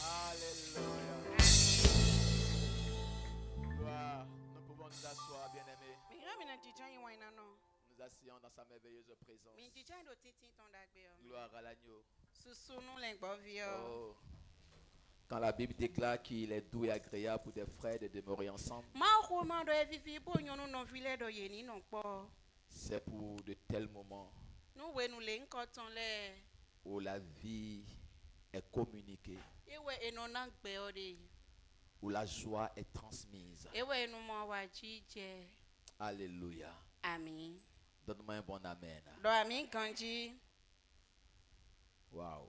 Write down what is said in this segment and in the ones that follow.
Alléluia. Gloire. Nous pouvons nous asseoir, bien-aimés. Nous asseyons dans sa merveilleuse présence. Gloire à l'agneau. Oh. Quand la Bible déclare qu'il est doux et agréable pour des frères de demeurer ensemble, c'est pour de tels moments où la vie est communiquée, où la joie est transmise. Alléluia. Amen. Donne-moi un bon amen. Waouh.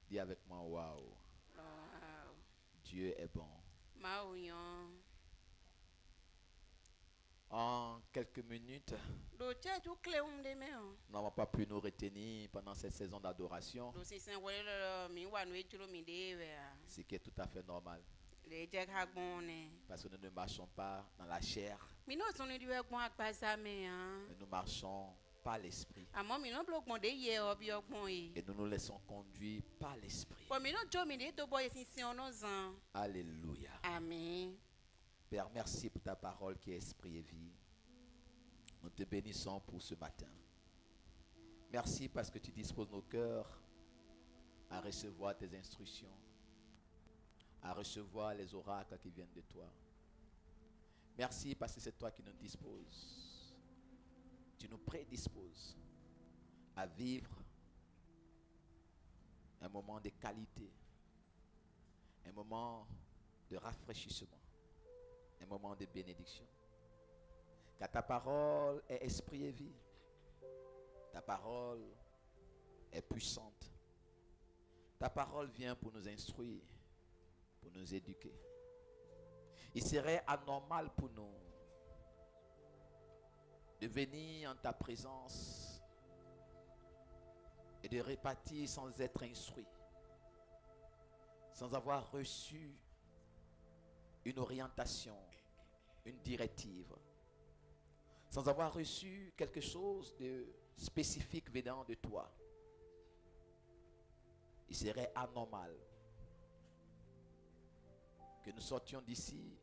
Dis avec moi, waouh. Dieu est bon. En quelques minutes, nous n'avons pas pu nous retenir pendant cette saison d'adoration, ce qui est tout à fait normal. Parce que nous ne marchons pas dans la chair, mais nous marchons par l'esprit. Et nous nous laissons conduire par l'esprit. Alléluia. Amen. Père, merci pour ta parole qui est esprit et vie. Nous te bénissons pour ce matin. Merci parce que tu disposes nos cœurs à recevoir tes instructions, à recevoir les oracles qui viennent de toi. Merci parce que c'est toi qui nous disposes. Tu nous prédisposes à vivre un moment de qualité, un moment de rafraîchissement, un moment de bénédiction. Car ta parole est esprit et vie. Ta parole est puissante. Ta parole vient pour nous instruire, pour nous éduquer. Il serait anormal pour nous de venir en ta présence et de repartir sans être instruit, sans avoir reçu une orientation, une directive, sans avoir reçu quelque chose de spécifique venant de toi. Il serait anormal que nous sortions d'ici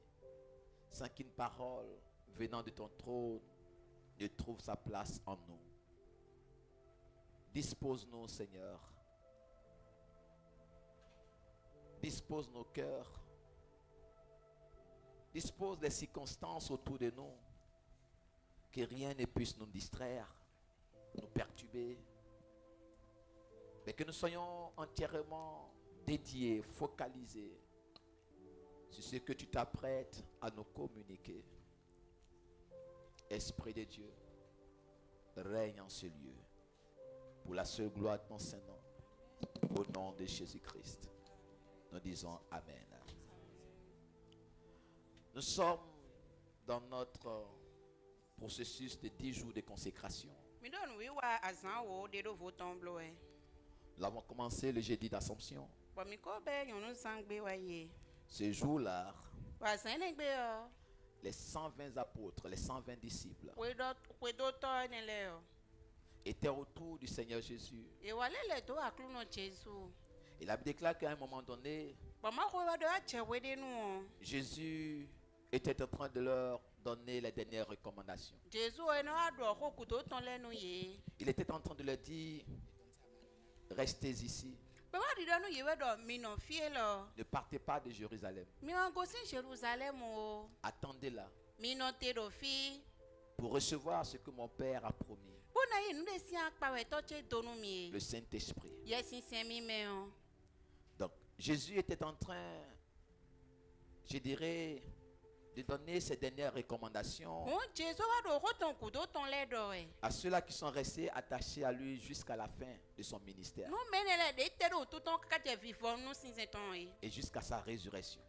sans qu'une parole venant de ton trône ne trouve sa place en nous. Dispose-nous, Seigneur. Dispose nos cœurs. Dispose les circonstances autour de nous. Que rien ne puisse nous distraire, nous perturber. Mais que nous soyons entièrement dédiés, focalisés sur ce que tu t'apprêtes à nous communiquer. Esprit de Dieu, règne en ce lieu. Pour la seule gloire de ton Saint-Nom. Au nom de Jésus-Christ. Nous disons Amen. Nous sommes dans notre processus de 10 jours de consécration. Nous avons commencé le jeudi d'Assomption. Ce jour-là, les 120 apôtres, les 120 disciples étaient autour du Seigneur Jésus. Et la Bible déclare qu'à un moment donné, Jésus était en train de leur donner les dernières recommandations. Il était en train de leur dire, restez ici. Ne partez pas de Jérusalem. Attendez-là pour recevoir ce que mon Père a promis. Le Saint-Esprit. Donc, Jésus était en train, je dirais, de donner ses dernières recommandations à ceux-là qui sont restés attachés à lui jusqu'à la fin de son ministère et jusqu'à sa résurrection.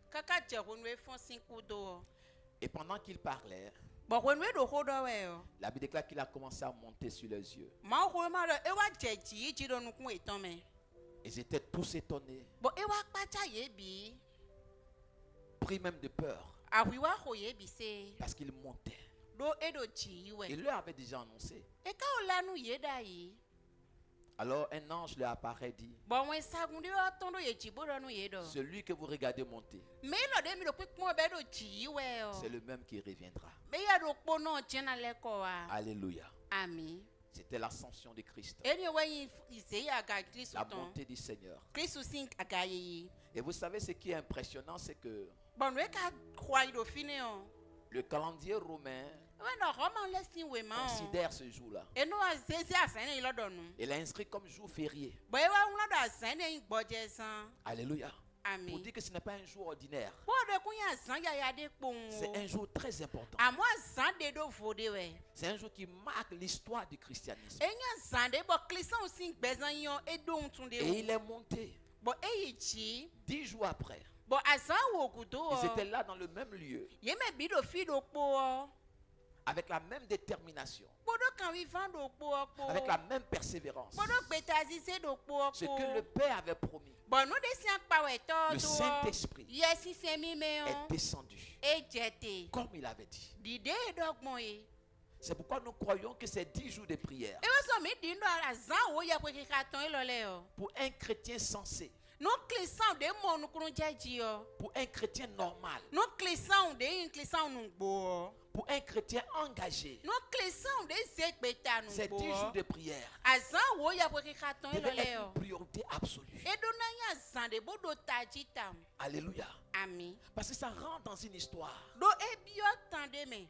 Et pendant qu'il parlait, la Bible déclare qu'il a commencé à monter sur les yeux. Ils étaient tous étonnés, pris même de peur, parce qu'il montait. Il leur avait déjà annoncé. E ka o lanu ye da yi. Alors un ange lui apparaît et dit, Bon wen sagundi o tondo ye chiboro nu ye do. celui que vous regardez monter, Me lo de mi do pipon be do chi we o. c'est le même qui reviendra. Me ya do po no tiena le ko wa. Alléluia. Ami. C'était l'ascension de Christ, Eni we ise ya ga Kristo la ton. bonté du Seigneur. Kristo sink aga yi. Et vous savez ce qui est impressionnant, c'est que Bon we ka kwa do fine o. le calendrier romain We no roman lesson we ma. considère ce jour-là. Eno azezi asene lo do nu. Il est inscrit comme jour férié. Bo e wa unlo do asene gboje san. Alléluia. Pour Ami. dire que ce n'est pas un jour ordinaire. Bo de kunya san ya ya de pon. C'est un jour très important. Amo san de do vode we. C'est un jour qui marque l'histoire du christianisme. Enya san de bo Kristo sink bezan yon e do ntun de. Et il est monté Bo e yi chi. 10 jours après. Bo asan wo kuto. Ils étaient là dans le même lieu, Ye me bi do fi do po. avec la même détermination, Bodo kan wi van do po. avec la même persévérance. Bodo betazi se do po. Ce que le Père avait promis, Bon nou de sian pa we to le do. Saint-Esprit Yes si mi me est on. descendu, E jete. comme il avait dit. Di de dog mo e. C'est pourquoi nous croyons que ces 10 jours de prière, E wo so mi di ndo ala zan wo ya kwe ki ka ton e lo le o. pour un chrétien sensé, No klisan de mo nu kunu jeji o. pour un chrétien normal, No klisan de yin klisan nu gbo o. pour un chrétien engagé, No klisan de se gbeta nu ces gbo 10 jours o. de prière Azan wo ya kwe ki ka ton e lo devaient le être o. une priorité absolue. E do na yan zan de bodo taji tam. Alléluia. Ami. Parce que ça rentre dans une histoire. Do e bio tande me.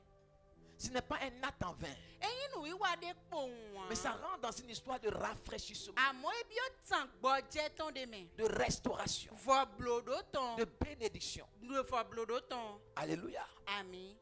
Ce n'est pas un acte en vain, Eyin nu wi wa de po wan. mais ça rentre dans une histoire de rafraîchissement, Amo e bio tan gboje ton de me. de restauration, Vo blodo ton. de bénédiction. Nu fo blodo ton. Alléluia. Ami.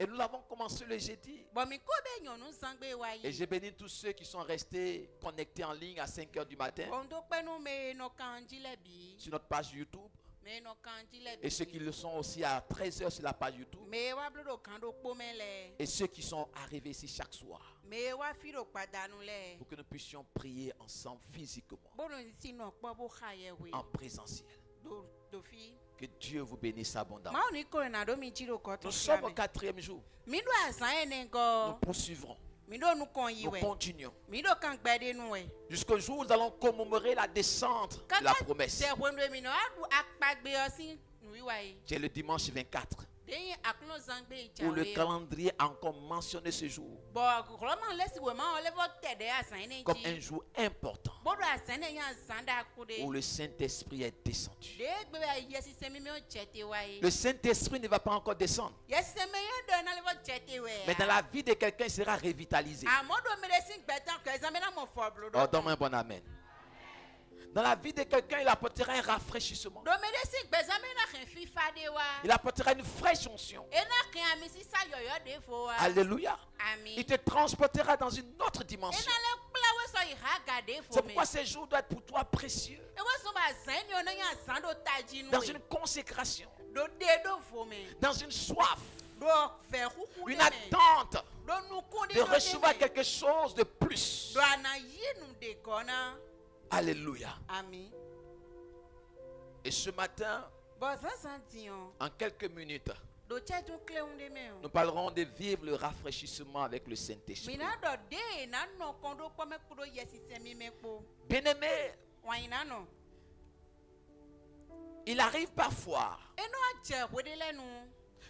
Et nous l'avons commencé le jeudi. Bon mi ko be yon nu sangbe wa Et yi. j'ai béni tous ceux qui sont restés connectés en ligne à 5 heures du matin On do pe nu me no kanji le bi. sur notre page YouTube. Me no kanji le bi. Et ceux qui le sont aussi à 13 heures sur la page YouTube. Me wa blodo kan do po me le. Et ceux qui sont arrivés ici chaque soir. Me wa fi do padanu le. Pour que nous puissions prier ensemble physiquement, Bon si no po bo khaye we. en présentiel. Do fi. Que Dieu vous bénisse abondamment. Ma oni ko na do mi jiro ko to. Nous sommes au 4e jour. Mi do asan ene Nous go. poursuivrons. Mi do nu kon yi Nous we. continuons. Mi do kan gbede nu we. Jusqu'au jour où nous allons commémorer la descente de la promesse. Se wonde mi no adu akpagbe osin nu wi wa yi. C'est le dimanche 24. Deyin akuno zangbe Où le jawe. calendrier a encore mentionné ce jour Bon, vraiment laisse we ma on le vo tede asan ene comme un ji. jour important Bodo asan ene yan zanda kude. où le Saint-Esprit est descendu. De gbe ba yesi se mi me o chete wa yi. Le Saint-Esprit ne va pas encore descendre. Yesi se me yan do na le vo chete we. Mais dans la vie de quelqu'un, il sera revitalisé. Amodo me le sin gbetan ko examen na mo fo blodo. Oh, donne-moi un bon amen. Dans la vie de quelqu'un, il apportera un rafraîchissement. Do me le sin gbezamen na ken fi fade wa. Il apportera une fraîche onction. E na ken ami si sa yoyo de fo wa. Alléluia. Ami. Il te transportera dans une autre E dimension. na le kpla we so yi ha ga de fo C'est me. pourquoi ces jours doivent être pour toi précieux. E wo so ba zan ni ona yan zan do taji nu Dans we. une consécration, Do de do fo me. dans une soif, Do fe huhu de une me. attente Do nu kundi de do recevoir de me. quelque chose de plus. Do ana yi nu de kona. Alléluia. Ami. Et ce matin, Bon ça sentiment. en quelques minutes, Do chetu kle unde me. nous parlerons de vivre le rafraîchissement avec le Saint-Esprit. Mina do de na no kondo po me kudo yesi se mi me po. Bien-aimé, Waina no. il arrive parfois Eno aje wede le nu.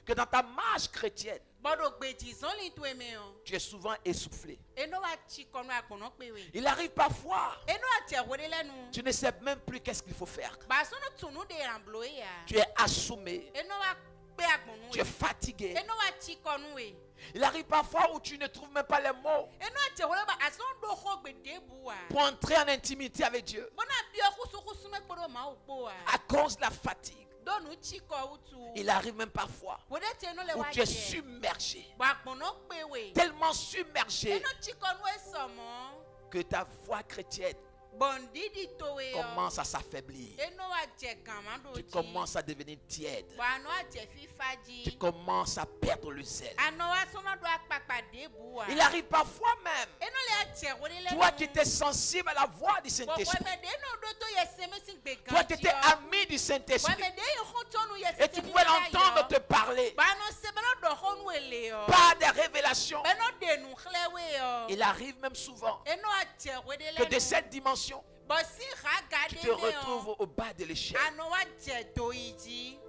que dans ta marche chrétienne, Bodo gbeji zon li tu eme o. tu es souvent essoufflé. Eno wa chi kono akono pe we. Il arrive parfois, Eno aje wede le nu. tu ne sais même plus qu'est-ce qu'il faut faire. Ba so no tunu de amblo ya. Tu es assommé, Eno wa pe agbonu tu es we. fatigué. Eno wa chi kono we. Il arrive parfois où tu ne trouves même pas les mots Eno aje wede ba ason do ho gbede bu wa. pour entrer en intimité avec Dieu Bona bi okusu kusu me kodo ma opo wa. à cause de la fatigue. Do nu chi ko utu. Il arrive même parfois Wede te no le où wa tu es je. submergé, Ba agbonu pe we. tellement submergé Eno chi kono e somo. que ta foi chrétienne Bondidi to we yo. commence à s'affaiblir. Eno aje kamando Tu ji. commences à devenir tiède. Ba no aje fifaji. Tu commences à perdre le zèle. Ano wa sono do akpakpa debu wa. Il arrive parfois même, Eno le aje wole le. toi qui étais sensible à la voix du Bo Saint-Esprit, me de no do to yeseme sin gbe toi qui étais ami du Bo Saint-Esprit, me de yo khotonu et yeseme. tu pouvais l'entendre te parler. Ba no se belo do ɖɔ xɔnu ele ɔ. par des révélations. Beno ɖe nu xlẽ woe ɔ. Il arrive même souvent Eno adze hoe ɖe que le de nu. cette dimension, Bɔ si xa ga tu ɖe te ne retrouves ɔ. au bas de l'échelle Anɔ wa dze do yi dzi.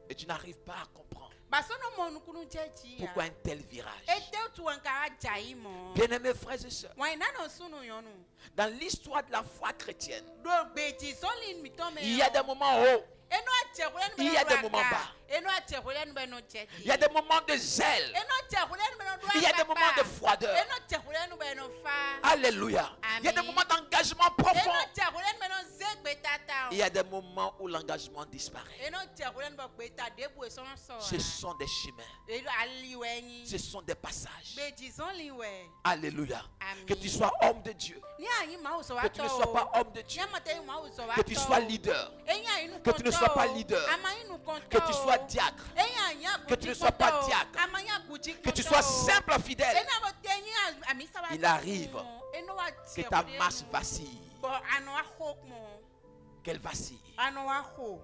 et tu n'arrives pas à comprendre Basono mɔ nukunu dze dzi ya. pourquoi un tel virage. Ete tu nka adza yi mɔ. Bien-aimés frères et sœurs, Wɔn nana sunu yɔnu. dans l'histoire de la foi chrétienne, Ɖo gbedzi sɔli mitɔ me. il y a des moments hauts, Eno adze hoe ɖe nu il y a des moments bas. Eno adze hoe ɖe nu be no dze il y a des moments de zèle, Eno dze hoe ɖe nu be no ɖo il y a des akpakpa. moments de froideur. Eno dze hoe ɖe nu be no fa. Alléluia. Il y a des Amen. moments d'engagement profond. Eno dze hoe ɖe nu be no ze gbetata o. Il y a des moments où l'engagement disparaît. Eno dze hoe ɖe nu be gbeta debu esɔn sɔ. Ce sont des chemins, Eno ali wɛ nyi. ce sont des passages. Gbedzi sɔli wɛ. Alléluia. Amen. Que tu sois homme de Dieu, Ní àyín máa sọ wá que tu ne tọ́ sois o. pas homme de Dieu, Ní àmọ̀tẹ́ yìí máa sọ wá tọ́ o. que tu sois leader, Eyín àyín que tu ne sois pas leader, que tu sois diacre, Eyín àyín àgùjì que tu ne sois pas kọ́tọ́ o. diacre, Àmọ́ yín àgùjì que tu kọ́tọ́ sois o. simple fidèle, Eyín àmọ̀tẹ́ yín àmì sábà Il arrive Eno wa que tiẹ̀ ta wọlé marche nu. vacille, Bọ̀ àná wa hó mọ̀. qu'elle vacille. Àná wa hó.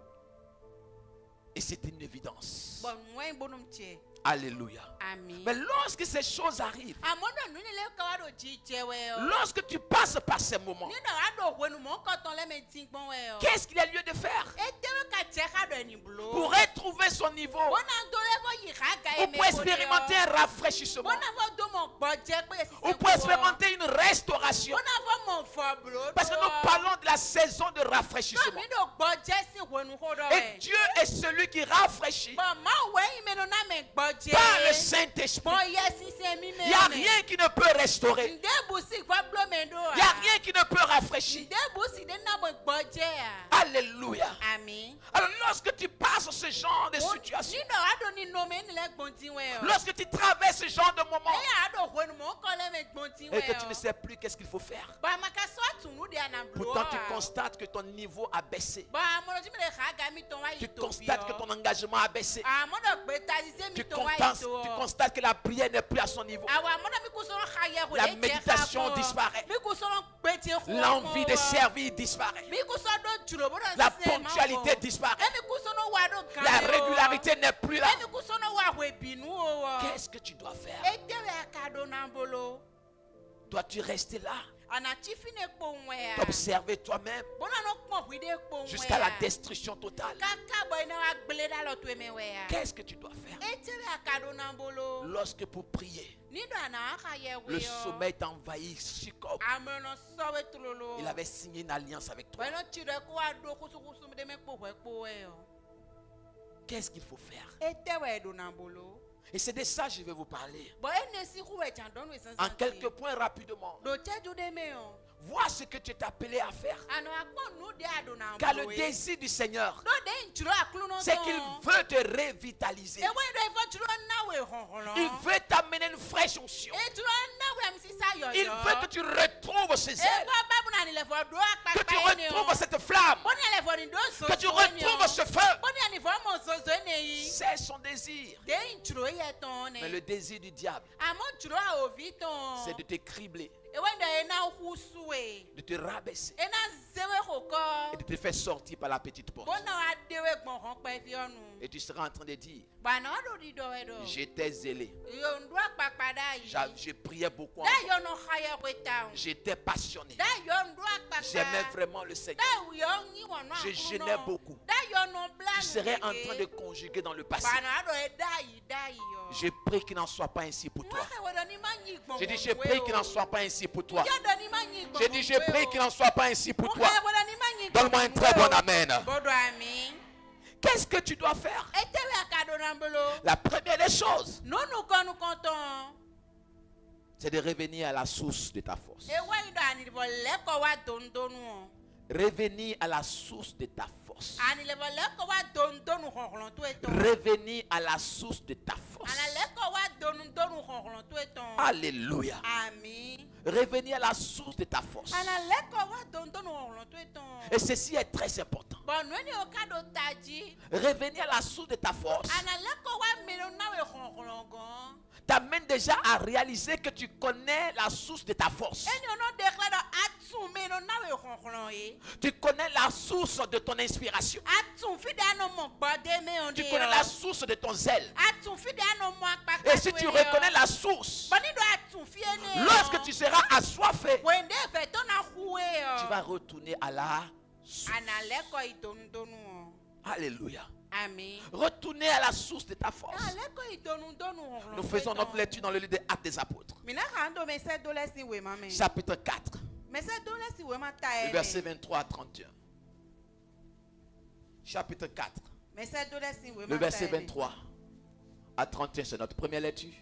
Et c'est une évidence. Bọ̀ nùwẹ́ ìbónú tiẹ̀. Alléluia. Àmín. Mais lorsque ces choses arrivent, Àmọ́ náà nínú ilé káwá ló jí jẹ wẹ̀ ọ́. lorsque tu passes par ces moments, Nínú àádọ́ òwe nu mọ̀ ń kọ́ tán lẹ́mẹ̀ tí ń gbọ́n wẹ̀ ọ́. qu'est-ce qu'il y a lieu de faire Etewe ka jẹ́ ká dọ̀ ẹni bulo. pour retrouver son niveau, Wọ́n náà ń dọ́lé fọ́ yìí ká ga ou ẹ̀mẹ́ pour expérimenter un rafraîchissement, Wọ́n náà fọ́ dọ́mọ̀ gbọ́ jẹ́ pé èsì ou pour expérimenter une restauration. Wọ́n náà fọ́ mọ̀ fọ́ bulo. Parce que nous parlons de la saison de Náà rafraîchissement. mi ló gbọ́ jẹ́ sí ìwẹ̀nu kó dọ̀ Et ẹ̀. Dieu est celui qui rafraîchit Bọ̀ máa wẹ̀ ìmẹ̀nu náà mẹ̀ gbọ́ jẹ́. par le Saint-Esprit. Bọ̀ yẹ sísẹ́ mi mẹ́rin. Il n'y a rien qui ne peut restaurer. Ǹdẹ́ bùsì gbọ́ bulo mẹ́ dọ̀ Il n'y a rien qui ne peut rafraîchir. Ǹdẹ́ bùsì dé náà mọ̀ gbọ́ jẹ́ à. Alléluia. Àmín. Alors lorsque tu passes ce genre de situation, Nínú àádọ́ ni nome nílẹ̀ gbọ̀ntì wẹ̀ ọ́. lorsque tu traverses ce genre de moment Ẹ̀yà àádọ́ òwe nu mọ̀ ń kọ́ lẹ́mẹ̀ gbọ̀ntì et wẹ̀ que tu ne ọ́. sais plus qu'est-ce qu'il faut faire, Bọ̀ àmàkà sọ́ọ̀tún de àná bulo pourtant tu à. constates que ton niveau a baissé. Bọ̀ àmọ́lọ́jú mi lè xa ga mi tán wá Tu yìí tó bí constates que ọ́. ton engagement a baissé. Àmọ́dọ̀ gbé tazisé mi Tu tán wá yìí constates, tó tu ọ́. constates que la prière n'est plus à son niveau. Àwọn àmọ́dọ̀ mi kò sọ̀rọ̀ xa yẹ kò La lè jẹ́ ká méditation kọ́. disparaît. Mi kò sọ̀rọ̀ gbé tí kú L'envie de servir disparaît. Mi kò sọ̀rọ̀ jùlọ bọ́dọ̀ La sẹ́ máa ponctualité bọ̀. disparaît. Èmi kò sọ̀rọ̀ wà dọ̀ gan. La régularité n'est plus là. Èmi kò sọ̀rọ̀ wà wẹ̀ bínú o wọ. Qu'est-ce que tu dois faire? Etewe akado na bolo. Dois-tu rester là, Anachi fine kpo nwea. t'observer toi-même Bona no kpo huide kpo nwea. jusqu'à la destruction totale? Kaka boy na wa gbele da lo tueme wea. Qu'est-ce que tu dois faire? Etewe akado na bolo. Lorsque pour prier, Nido ana aka ye we. le sommeil t'envahit, Jacob, Amono sowe tulolo. il avait signé une alliance avec toi. Bueno chire ko ado kusu de me kpo we yo. Qu'est-ce qu'il faut faire? Etewe do na bolo. Et c'est de ça que je vais vous parler. Bo enesi ku we chandon we sansan. En quelques points rapidement. Do cheju de me yo. Vois ce que tu es appelé à faire. Ano akpo nu de ado na bolo. Car le désir du Seigneur, Do de nchiro aklu no. c'est qu'il veut te revitaliser. Ewe do ifo chiro na we honholo. Il veut t'amener une fraîche onction. Il veut que tu retrouves ce zèle, que tu retrouves cette flamme, que tu retrouves ce feu. C'est son désir. Mais le désir du diable, c'est de te cribler, de te rabaisser et de te faire sortir par la petite porte. Et tu seras en train de dire, j'étais zélé, je priais beaucoup en toi. J'étais passionné, j'aimais vraiment le Seigneur, je gênais beaucoup. Tu serais en train de conjuguer dans le passé. Je prie qu'il n'en soit pas ainsi pour toi. Je dis, je prie qu'il n'en soit pas ainsi pour toi. Je dis, je prie qu'il n'en soit pas ainsi pour toi. Donne-moi un très bon amen. Qu'est-ce que tu dois faire? La première des choses, c'est de revenir à la source de ta force. Revenir à la source de ta force. Revenir à la source de ta force. Alléluia. Revenir à la source de ta force. Ana leko wa dondo no ɔhlɔn to eton. Et ceci est très important. Bon nue ni o ka do taji. Revenir à la source de ta force Ana leko wa melo na we hlɔn gan. t'amène déjà à réaliser que tu connais la source de ta force. Eni ono declare atun melo na we hlɔn ye. Tu connais la source de ton inspiration. Atun fi da no mo gbade me on Tu de. connais la source de ton zèle. Atun fi da no mo akpakpa. Et si tu reconnais la source, Boni do atun fi ene. lorsque tu seras assoiffé, Wende fe to na huwe. tu vas retourner à la source. Ana leko idondonu. Alléluia. Amen. Retourner à la source de ta force. Ana leko idondonu. Nous faisons notre lecture dans le livre des Actes des Apôtres. Mina kando me se dole si we mame. Chapitre 4, Me se dole si we ma le tae. verset 23 à 31. Chapitre 4, Me se dole si we le ma verset tae. 23 à 31, c'est notre première lecture.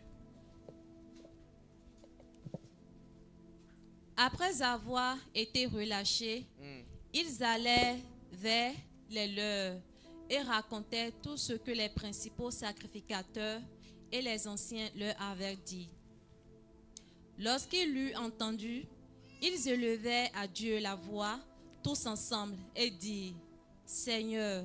Après avoir été relâchés, ils allaient vers les leurs et racontaient tout ce que les principaux sacrificateurs et les anciens leur avaient dit. Lorsqu'ils l'eurent entendu, ils élevèrent à Dieu la voix tous ensemble et dirent: Seigneur,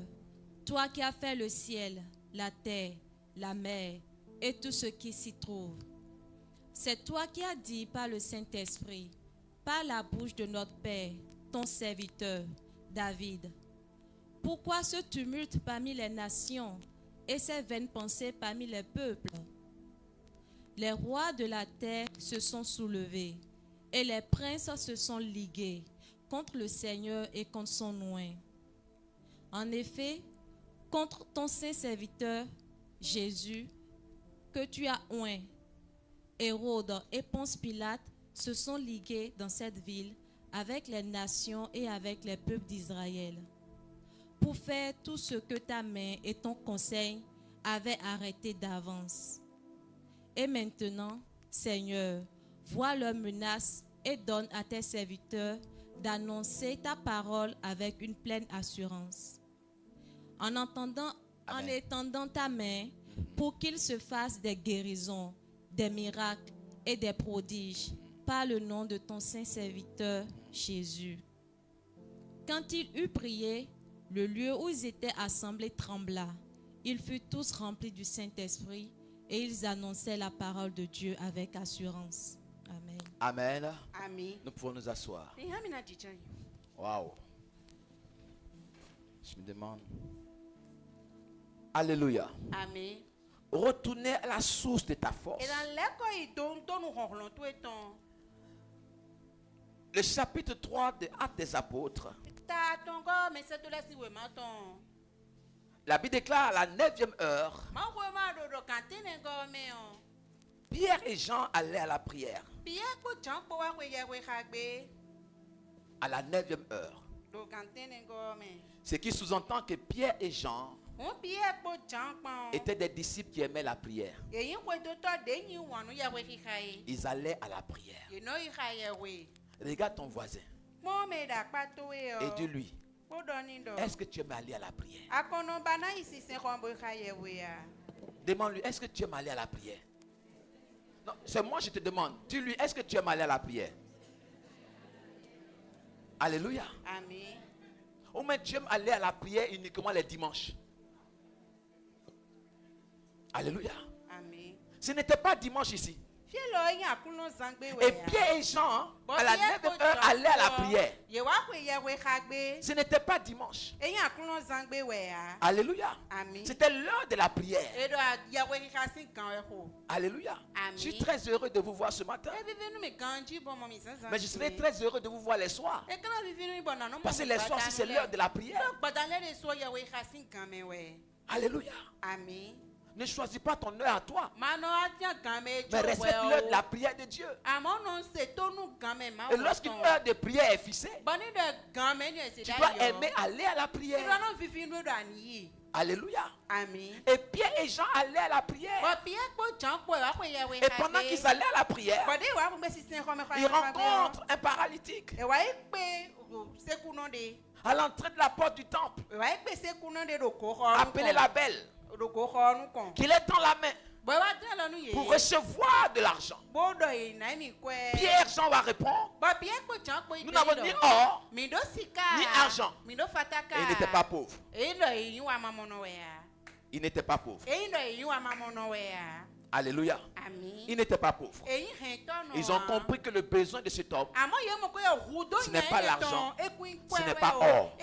toi qui as fait le ciel, la terre, la mer et tout ce qui s'y trouve, c'est toi qui as dit par le Saint-Esprit, par la bouche de notre Père, ton serviteur, David. Pourquoi ce tumulte parmi les nations et ces vaines pensées parmi les peuples? Les rois de la terre se sont soulevés et les princes se sont ligués contre le Seigneur et contre son oint. En effet, contre ton saint serviteur, Jésus, que tu as oint, Hérode et Ponce Pilate se sont ligués dans cette ville avec les nations et avec les peuples d'Israël pour faire tout ce que ta main et ton conseil avaient arrêté d'avance. Et maintenant, Seigneur, vois leurs menaces et donne à tes serviteurs d'annoncer ta parole avec une pleine assurance. En étendant ta main pour qu'il se fasse des guérisons, des miracles et des prodiges par le nom de ton saint serviteur Jésus. Quand il eut prié, le lieu où ils étaient assemblés trembla. Ils furent tous remplis du Saint-Esprit et ils annonçaient la parole de Dieu avec assurance. Amen. Amen. Amen. Nous pouvons nous asseoir. Ihami na jijan. Waouh. Je me demande. Alléluia. Amen. Retourner à la source de ta force. Et dans l'école, il donne nous ronron tout et ton. Le chapitre 3 des Actes des Apôtres. Ta ton go, mais c'est tout là si we ma ton. La Bible déclare à la 9e heure, Ma we ma do kantine go me on. Pierre et Jean allaient à la prière. Pierre ko jan po wa we ye we khagbe. À la 9e heure. Do kantine go me. Ce qui sous-entend que Pierre et Jean On Pierre ko jan pon. étaient des disciples qui aimaient la prière. E yin we do to de yin wanu ye we khai. Ils allaient à la prière. You know you khai we. Regarde ton voisin Mo me da pa to we o. et dis-lui, Po do ni do. est-ce que tu aimes aller à la prière? Akono bana isi se kombo khai we ya. Demande-lui, est-ce que tu aimes aller à la prière? Non, c'est moi je te demande. Dis-lui, est-ce que tu aimes aller à la prière? Alléluia. Amen. Ou même tu aimes aller à la prière uniquement les dimanches. Alléluia. Amen. Ce n'était pas dimanche ici. Fie lo yin akuno zangbe we Et ya. Pierre et Jean, à la 9e heure, allaient à la prière. Ye wa kwe ye we khagbe. Ce n'était pas dimanche. E yin akuno zangbe we ya. Alléluia. Amen. C'était l'heure de la prière. E do ye we khasi kan e ho. Alléluia. Amen. Je suis très heureux de vous voir ce matin. E vivi nu me ganji bon mo mi sansan. Mais je serai très heureux de vous voir les soirs. E kana vivi nu bon na no mo. Parce que les soirs, si c'est l'heure de la prière. Badale de so ye we khasi kan me we. Alléluia. Amen. Ne choisis pas ton heure à toi. Mano atia kan me jo Mais respecte l'heure de la prière de Dieu. Amon non se to nu kan me ma. Et lorsqu'une heure de prière est fixée, Bani de kan me ni se tu da dois yo. aimer aller à la E do prière. no vivi nu do ani. Alléluia. Amen. Et Pierre et Jean allaient à la prière. Bo Pierre ko jan po wa kwe ye we Et pendant qu'ils allaient à la prière, Bode wa ko si sen ko me ils rencontrent un paralytique e wa pe se kuno de à l'entrée de la porte du temple, e wa pe se kuno de do ko ho appelé la belle, do ko ho nu kon qui lui tend la main. Bwe wa dre lo nu ye. pour recevoir de l'argent. Bo do ye na mi kwe. Pierre, Jean va répondre, Ba Pierre ko chan ko nous n'avons ni or, mi do sika. ni argent. Mi do fataka. et il n'était pas pauvre. E do ye wa mamono we ya. Il n'était pas pauvre. E do ye wa mamono we ya. Alléluia. Amen. Il n'était pas pauvre. E yi hen to no. Ils ont compris que le besoin de cet homme, Amo ye mo ko ye hudo ce n'est pas l'argent, ce ce n'est pas or.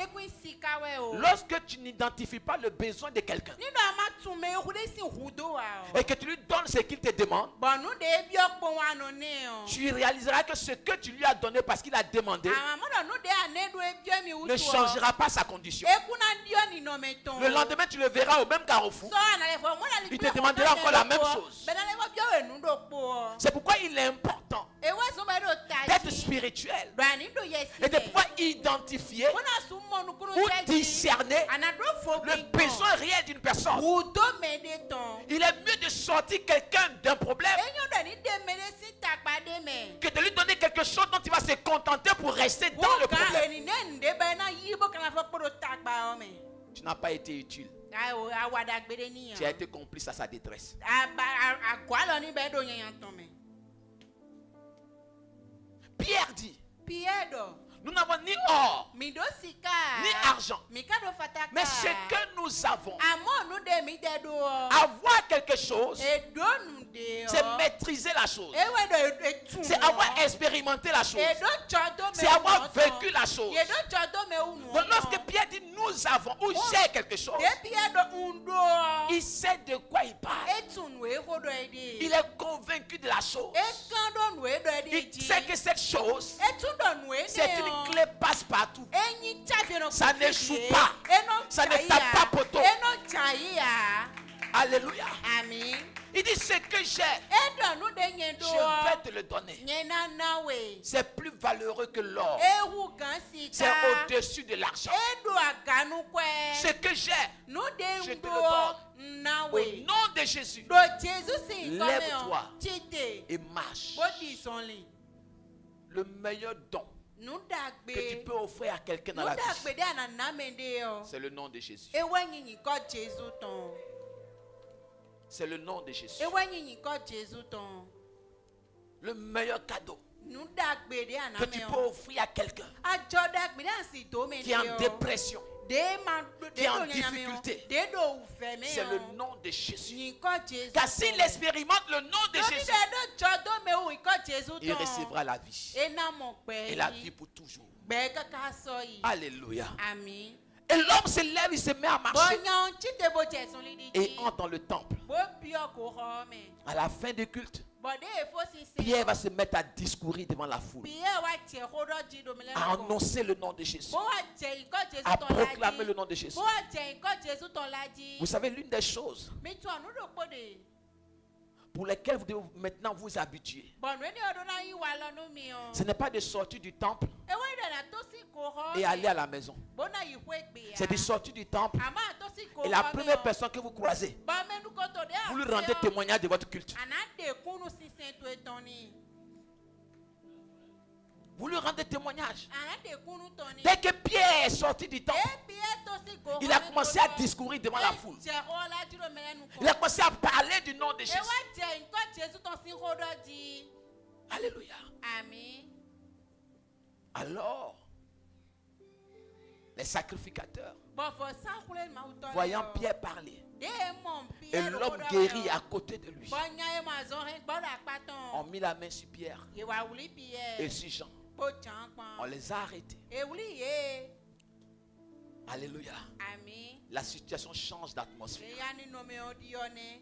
sika we o. lorsque tu n'identifies pas le besoin de quelqu'un Ni do ama tume hude si hudo wa o. et que tu lui donnes ce qu'il te demande, Bon nous de bi okpo wa no ne o. tu réaliseras que ce que tu lui as donné parce qu'il a demandé Amo do nous de ane do e bi mi hudo. ne changera pas sa condition. E kuna dio ni no meton. Le lendemain, tu le verras au même carrefour. So na le fo mo na Il te demandera encore la même chose. Ben na le bio e nu do po. C'est pourquoi il est important E we so ba do taji. d'être spirituel Do ani do yes. et de pouvoir identifier Kuna su mo nu kunu ou taji. discerner Ana do fo le besoin réel d'une personne. Hudo me de ton. Il est mieux de sortir quelqu'un d'un problème Enyo do ni de me de si takpa de me. que de lui donner quelque chose dont il va se contenter pour rester dans le Woka problème. eni ne nde ba na yibo kana fo podo takpa o me. Tu n'as pas été utile. Ayo awada gbede ni Tu as yan. été complice à sa détresse. Agwa lo ni be do yan ton me. Pierre dit, Pierre do. nous n'avons ni or, Mi do sika. ni argent, Mi ka do fataka. mais ce que nous avons, Amo nu de mi de do. avoir quelque chose, E do nu de. c'est maîtriser la chose. E we do e tu. C'est avoir expérimenté la chose. E do chodo me. C'est avoir vécu la chose. E do chodo me unu. Donc lorsque Pierre dit nous avons ou j'ai quelque chose, De Pierre do undo. il sait de quoi il parle. E tu nu e ko do e de. Il est convaincu de la chose. E kan do nu e do e de. Il sait que cette chose, E tu do nu e de. c'est une clé passe-partout. Enyi chafi no. Ça n'échoue pas. Ça ne tape pas poteau. Eno chaya. Alléluia. Amen. Il dit ce que j'ai, E do nu de nye do. je vais te le donner. Nye na na we. C'est plus valeureux que l'or. E hu kan C'est sika. au-dessus de l'argent. E do aganu kwe. Ce que j'ai, Nu je de te do le donne. na au we. nom de Jésus, Do Jésus si Lève-toi. Chite. et marche. Bodi son li. Le meilleur don Nu que tu dagbe. peux offrir à quelqu'un Nu dans la vie, dagbe de anana mende yo. c'est le nom de Jésus. E we nyinyi ko Jésus ton. C'est le nom de Jésus. E we nyinyi ko Jésus ton. Le meilleur cadeau Nu dagbe de que anana tu me peux yo. offrir à quelqu'un Ajo dagbe de ansi do mende qui est en yo. dépression, De man qui est en difficulté. De do ou fe me yo. c'est le nom de Jésus. Nyinyi ko Jésus. Car s'il expérimente le nom de Jésus. Jésus, Do chodo me ou ko Jésus ton. il recevra la vie. E na mo pe. Et la vie pour toujours. Be kaka so yi. Alléluia. Amen. Et l'homme se lève, il se met à marcher Bonyan chite bo Jésus li di. et entre dans le temple. Bo bio ko ho me. À la fin du culte, Bode e fo si se. Pierre va se mettre à discourir devant la foule, Pierre wa che ho do ji do me le. à annoncer le nom de Jésus, Bo wa che ko Jésus à ton proclamer la le di. nom de Jésus. Bo wa che ko Jésus ton la di. Vous savez, l'une des choses Mi tu anu do po de. pour lesquelles vous devez maintenant vous habituer, Bon we ni odo na yi wa lo nu mi o. ce n'est pas de sortir du temple E we de na to si ko ho. et aller à la maison. Bo na yi hwe gbe ya. C'est de sortir du temple Ama to si ko. et la première personne que vous croisez, Ba me nu ko to de. vous lui rendez témoignage de votre culte. Anade kunu si sento etoni. Vous lui rendez témoignage. Anade kunu toni. Dès que Pierre est sorti du temple, E Pierre to si ko. il a commencé à discourir devant la foule. Je ho la di do me le nu ko. Il a commencé à parler du nom de E Jésus. wa je nko Jésus ton si ho do di. Alléluia. Amen. Alors, les sacrificateurs, Bon for sa khule ma uto. voyant Pierre parler, De mon et Pierre. l'homme guéri à côté de lui, Bon nya e ma zo hen gbodo apaton. ont mis la main sur Pierre Ye wa wuli Pierre. et sur Jean. Po chan On pan. les a arrêtés. E wuli ye. Alléluia. Amen. La situation change d'atmosphère. E ya ni no me odione.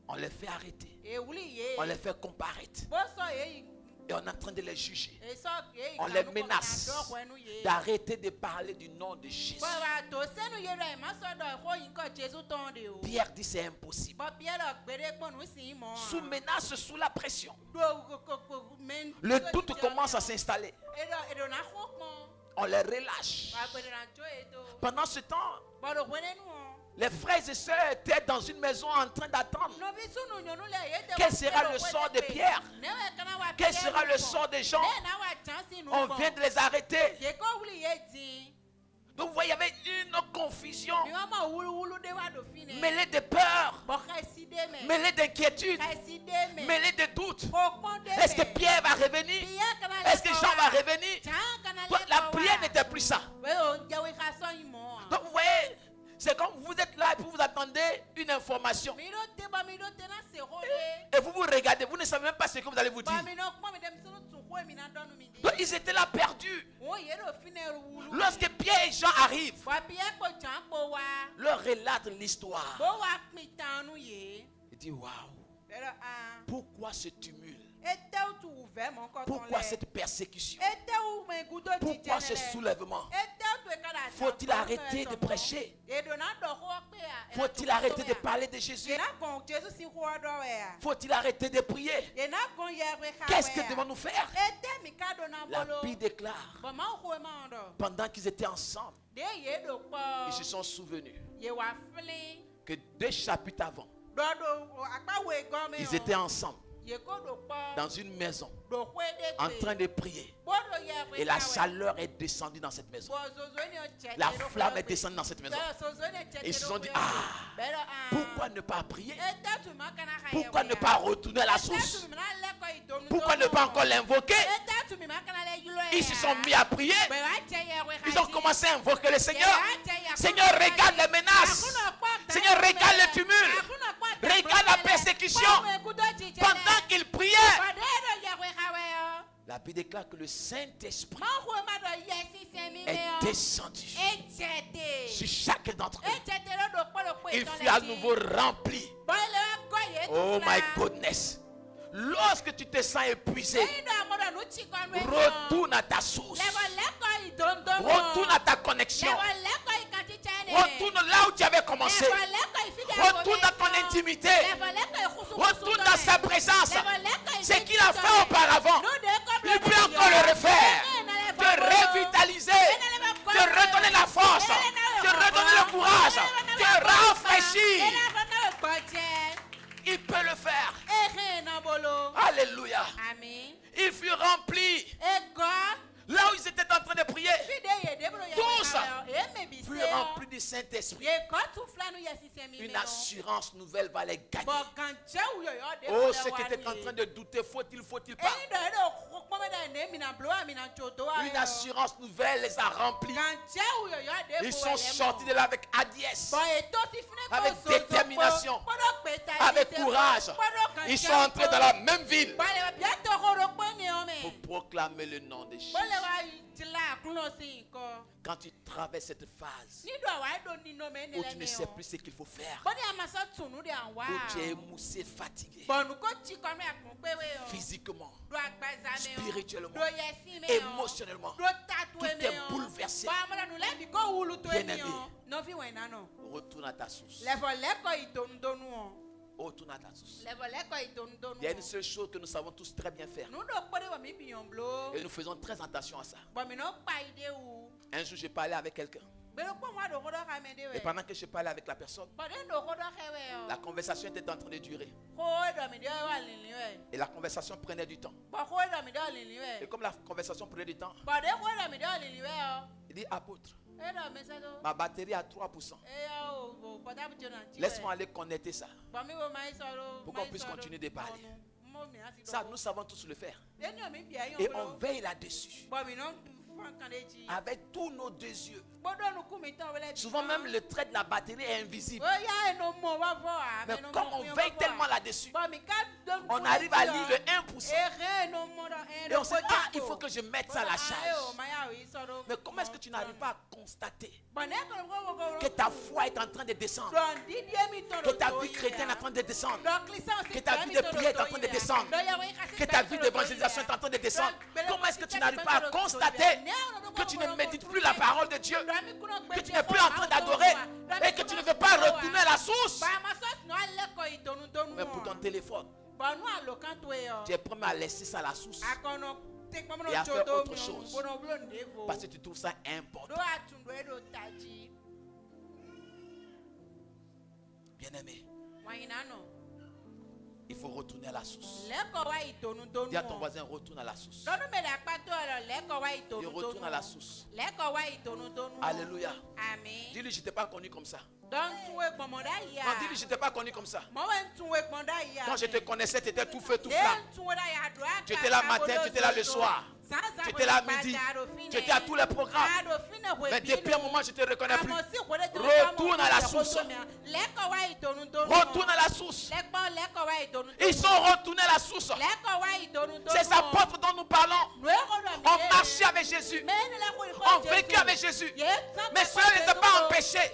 On les fait arrêter. E wuli ye. On les fait comparaître. Bo so ye. Et on est en train de les juger. E so ye. On les menace d'arrêter de parler du nom de Jésus. Bo wa to senu ye re ma so do ho yin ko Jésus ton de o. Pierre dit c'est impossible. Bo Pierre gbere pon nu si mo. Sous menace, sous la pression, Do ko men. le doute commence à s'installer. E do na ho pon. On les relâche. Wa gbere na jo e do. Pendant ce temps, Bo do wele nu o. les frères et sœurs étaient dans une maison en train d'attendre. No bi sunu nyonu le ye te. Quel sera le sort de Pierre? Quel sera le sort des gens? On vient de les arrêter. Donc vous voyez, il y avait une confusion, mêlée de peur. mêlé d'inquiétude, mêlé de doutes. Est-ce que Pierre va revenir? Est-ce que Jean va revenir? Toi, la prière n'était plus ça. Donc vous voyez, c'est comme vous êtes là et puis vous attendez une information. Et vous vous regardez, vous ne savez même pas ce que vous allez vous dire. Donc ils étaient là perdus. Lorsque Pierre et Jean arrivent, leur relate l'histoire. Il dit waouh, pourquoi ce tumulte? Pourquoi cette persécution? Pourquoi ce soulèvement? Faut-il arrêter de prêcher? Faut-il arrêter de parler de Jésus? Faut-il arrêter de prier? Qu'est-ce que devons-nous faire? La Bible déclare, pendant qu'ils étaient ensemble, ils se sont souvenus que 2 chapitres avant, ils étaient ensemble dans une maison en train de prier. Et la chaleur est descendue dans cette maison. La flamme est descendue dans cette maison. Et ils se sont dit, pourquoi ne pas prier? Pourquoi ne pas retourner à la source? Pourquoi ne pas encore l'invoquer? Ils se sont mis à prier. Ils ont commencé à invoquer le Seigneur. Seigneur, regarde les menaces. Seigneur, regarde le tumulte. Regarde la persécution. Pendant qu'ils priaient, la Bible déclare que le Saint-Esprit est descendu sur chacun d'entre eux. Il fut à nouveau rempli. Oh my goodness. Lorsque tu te sens épuisé, retourne à ta source. Retourne à ta connexion. Retourne là où tu avais commencé. Retourne dans ton intimité. Retourne dans sa présence. Ce qu'il a fait auparavant, il peut encore le refaire. Te revitaliser, te redonner la force, te redonner le courage, te rafraîchir. Il peut le faire. Alléluia. Il fut rempli. Là où ils étaient en train de prier, tous furent remplis du Saint-Esprit. Une assurance nouvelle va les gagner. Oh, ceux qui étaient en train de douter, faut-il pas? Une assurance nouvelle les a remplis. Ils sont sortis de là avec adiès, avec détermination, avec courage. Ils sont entrés dans la même ville pour proclamer le nom de Jésus. Quand tu traverses cette phase où tu ne sais plus ce qu'il faut faire, où tu es émoussé, fatigué, physiquement, spirituellement, émotionnellement, tout est bouleversé. Bien-aimé, retourne à ta source. Retourne à ta source. Il y a une seule chose que nous savons tous très bien faire. Et nous faisons très attention à ça. Un jour, j'ai parlé avec quelqu'un. Et pendant que je parlais avec la personne, la conversation était en train de durer. Et la conversation prenait du temps. Et comme la conversation prenait du temps, il dit, apôtre, ma batterie à 3%. Laisse-moi aller connecter ça pour qu'on puisse continuer de parler. Ça, nous savons tous le faire. Et on veille là-dessus avec tous nos 2 yeux. Souvent même le trait de la batterie est invisible. Mais comme on veille tellement là-dessus, on arrive à lire le 1%. Et on se dit, il faut que je mette ça à la charge. Mais comment est-ce que tu n'arrives pas à constater que ta foi est en train de descendre, que ta vie chrétienne est en train de descendre, que ta vie de prière est en train de descendre, que ta vie d'évangélisation est en train de descendre? Comment est-ce que tu n'arrives pas à constater que tu ne médites plus la parole de Dieu, que tu n'es plus en train d'adorer et que tu ne veux pas retourner à la source? Mais pour ton téléphone, tu es prêt à laisser ça à la source et à faire autre chose parce que tu trouves ça important. Bien-aimé, Il faut retourner à la source. Leko wa itonu tonu. Dis à ton voisin, retourne à la source. Donu me da pato alo leko wa itonu Il tonu. retourne à la source. Leko wa itonu tonu. Alléluia. Amen. Dis-lui, je ne t'ai pas connu comme ça. Donc tuwe komoda ya. Non, dis-lui, je ne t'ai pas connu comme ça. Mawen tuwe komoda ya. Quand je te connaissais, tu étais tout feu, tout flamme. tuwe da ya doa. Tu étais là matin, tu étais là le soir. Tu étais là midi. Tu étais à tous les programmes. Mais depuis un moment, je ne te reconnais plus. Retourne à la source. Retourne à la source. Ils sont retournés à la source. C'est sa porte dont nous parlons. On marchait avec Jésus. On vécut avec Jésus. Mais cela ne les a pas empêchés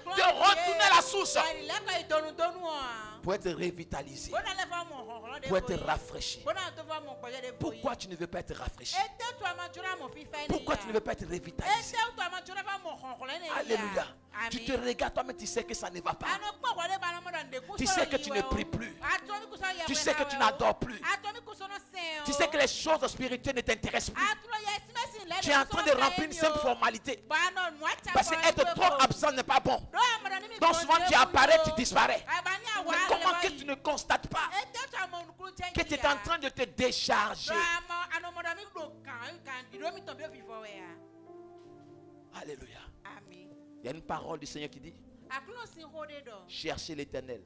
de retourner à la source pour être revitalisé, pour être rafraîchi. Pourquoi tu ne veux pas être rafraîchi? Pourquoi tu ne veux pas être revitalisé? Alléluia. Tu te regardes toi-même, tu sais que ça ne va pas. Tu sais que tu ne pries plus. Tu sais que tu n'adores plus. Tu sais que les choses spirituelles ne t'intéressent plus. Tu es en train de remplir une simple formalité. Parce qu'être trop absent n'est pas bon. Donc souvent tu apparais, tu disparais. Mais comment que tu ne constates pas que tu es en train de te décharger? Alléluia. Il y a une parole du Seigneur qui dit: cherchez l'Éternel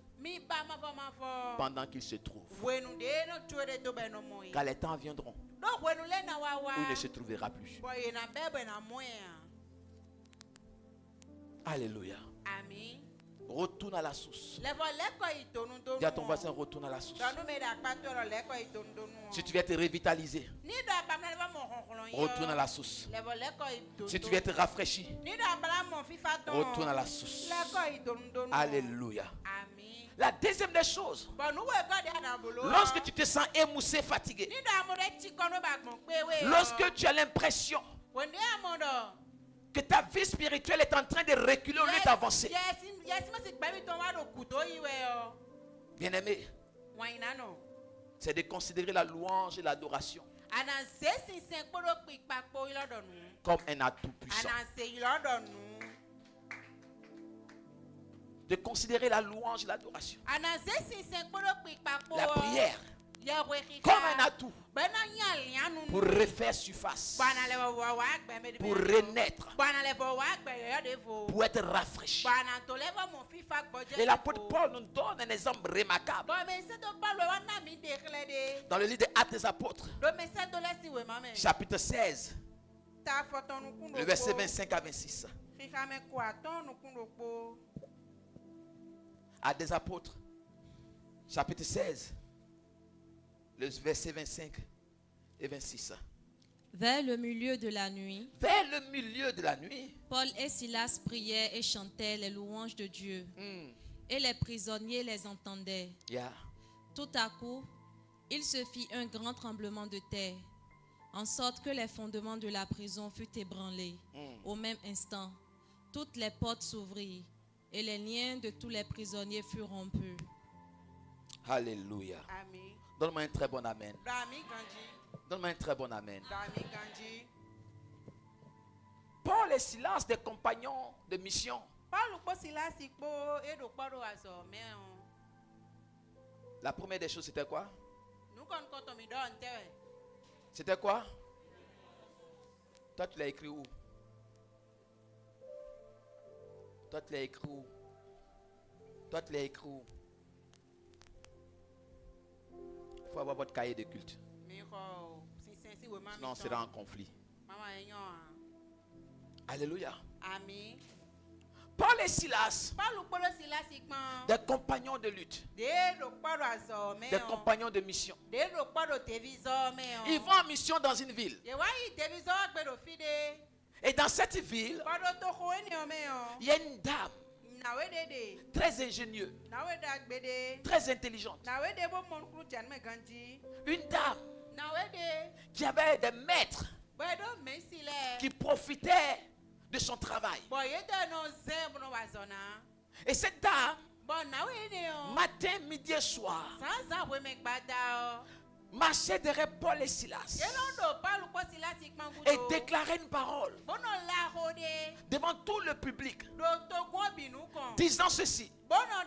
pendant qu'il se trouve. Car les temps viendront où il ne se trouvera plus. Alléluia. Retourne à la source. Dis à ton voisin, retourne à la source. Si tu veux être revitalisé, retourne à la source. Si tu veux être rafraîchi, retourne à la source. Alléluia. La deuxième des choses, lorsque tu te sens émoussé, fatigué, lorsque tu as l'impression que ta vie spirituelle est en train de reculer au lieu d'avancer, bien-aimé, c'est de considérer la louange et l'adoration comme un atout puissant. De considérer la louange et l'adoration, la prière, comme un atout pour refaire surface, pour renaître, pour être rafraîchi. Et l'apôtre Paul nous donne un exemple remarquable dans le livre des Actes des Apôtres, chapitre 16, le verset 25 à 26. Actes des Apôtres, chapitre 16, le verset 25 et 26. Vers le milieu de la nuit, Vers le milieu de la nuit, Paul et Silas priaient et chantaient les louanges de Dieu. Et les prisonniers les entendaient. Tout à coup, il se fit un grand tremblement de terre, en sorte que les fondements de la prison furent ébranlés. Au même instant, toutes les portes s'ouvrirent et les liens de tous les prisonniers furent rompus. Alléluia. Donne-moi un très bon amen. Donne-moi un très bon amen. Paul et Silas, des compagnons de mission, la première des choses, c'était quoi? C'était quoi? Toi, tu l'as écrit où? Toi, tu l'as écrit où? Toi, tu l'as écrit où? Il faut avoir votre cahier de culte. Sinon, on sera en conflit. Alléluia. Amen. Paul et Silas, des compagnons de lutte, des compagnons de mission. Ils vont en mission dans une ville. Et dans cette ville, il y a une dame très ingénieuse, très intelligente. Une dame qui avait des maîtres qui profitaient de son travail. Et cette dame, matin, midi et soir, marchait derrière Paul et Silas et déclarait une parole devant tout le public, disant ceci: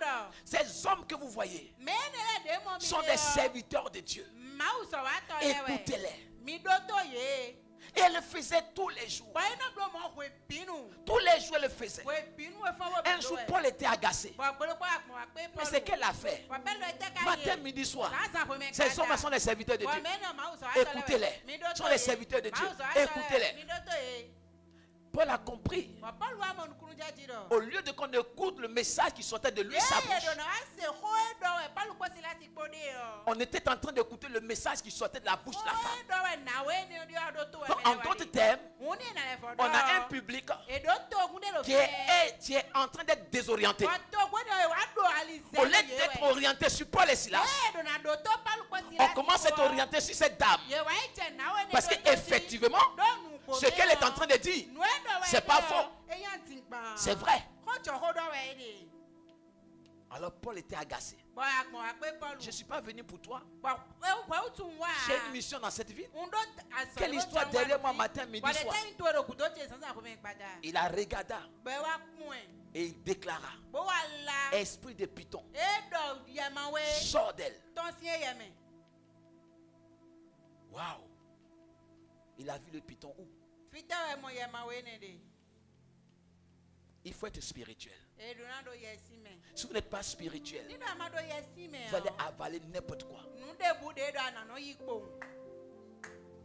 dɔ. Ces hommes que vous voyez Mɛ ne le de mɔ mi sont de des yɔ. serviteurs de Dieu. Mawu sɔ wa tɔ lɛ wɛ. Écoutez-les. Mi do to ye. Et elle le faisait tous les jours. Bɔn ina do mɔ hoe binu. Tous les jours, elle le faisait. Hoe binu we fɛn wo Un jour, Paul était agacé. Bɔn gbolo kɔ akpɔn wa pe Mais Paul. c'est qu'elle a fait. Bɔn bɛɛ lɔ tɛ ka ye. Matin, midi, soir. K'an san hoe mɛ Ces hommes sont les serviteurs de Bɔn Dieu. mɛ na Mawu sɔ wa tɔ lɛ wɛ. Écoutez-les. Mi do Sont to les ye. serviteurs de Dieu. Mawu sɔ wa tɔ lɛ wɛ. Écoutez-les. Mi do to ye. Paul a compris. Bɔn Paul wa mɔ nukunu jɛ ji dɔ. Au lieu de qu'on écoute le message qui sortait de lui, sa Ye bouche, donna ase hoe dɔ wɛ Paul kɔ si la ti kpo de yɔ. on était en train d'écouter le message qui sortait de la bouche de la femme. Hoe dɔ wɛ nawe ni o di wa do to wɛ Donc, mɛ en ne wa d'autres di. termes, Mun ni na lɛ fɔ on a un dɔ. public Edo to kun de lo qui fɛ. qui est en train d'être désorienté. Wa to kun de wa do ali Au zɛ lieu ye d'être wɛ. orienté sur Paul et Silas, Ye donna do to Paul kɔ si la on ti commence à être kpo. orienté sur cette dame. Ye wa ye cɛ nawe ne Parce do to si. qu'effectivement, Do nu ko ce de qu'elle est en yɔ. train de dire, Nue dɔ wɛ c'est de pas yɔ. faux. Eya ti gba. c'est vrai. Kɔtsɔ ho dɔ wɛ de. Alors Paul était agacé. Bɔn akpɔn wa pe Paul. Je ne suis pas venu pour toi. Bɔn o tun wa. J'ai une mission dans cette ville. N do asɔ. Quelle histoire derrière moi matin, midi, Bɔn de soir. tɛ n to de kudo tse sansan ko mɛ gbada. Il a regardé Bɛɛ wa kun ɛ. et il déclara, Bó wa la. esprit de python, E dɔ yɛmɛwe. sors d'elle. Tɔnsiɛ yɛmɛ. Waouh. Il a vu le python où? Fita wɛ mɔ yɛmɛwe ne de. Il faut être spirituel. E donna do yɛ si mɛ. Si vous n'êtes pas spirituel, Ni dɔ ma do yɛ si mɛ. vous allez avaler n'importe quoi. Nu de bu de do ananɔ yi kpo.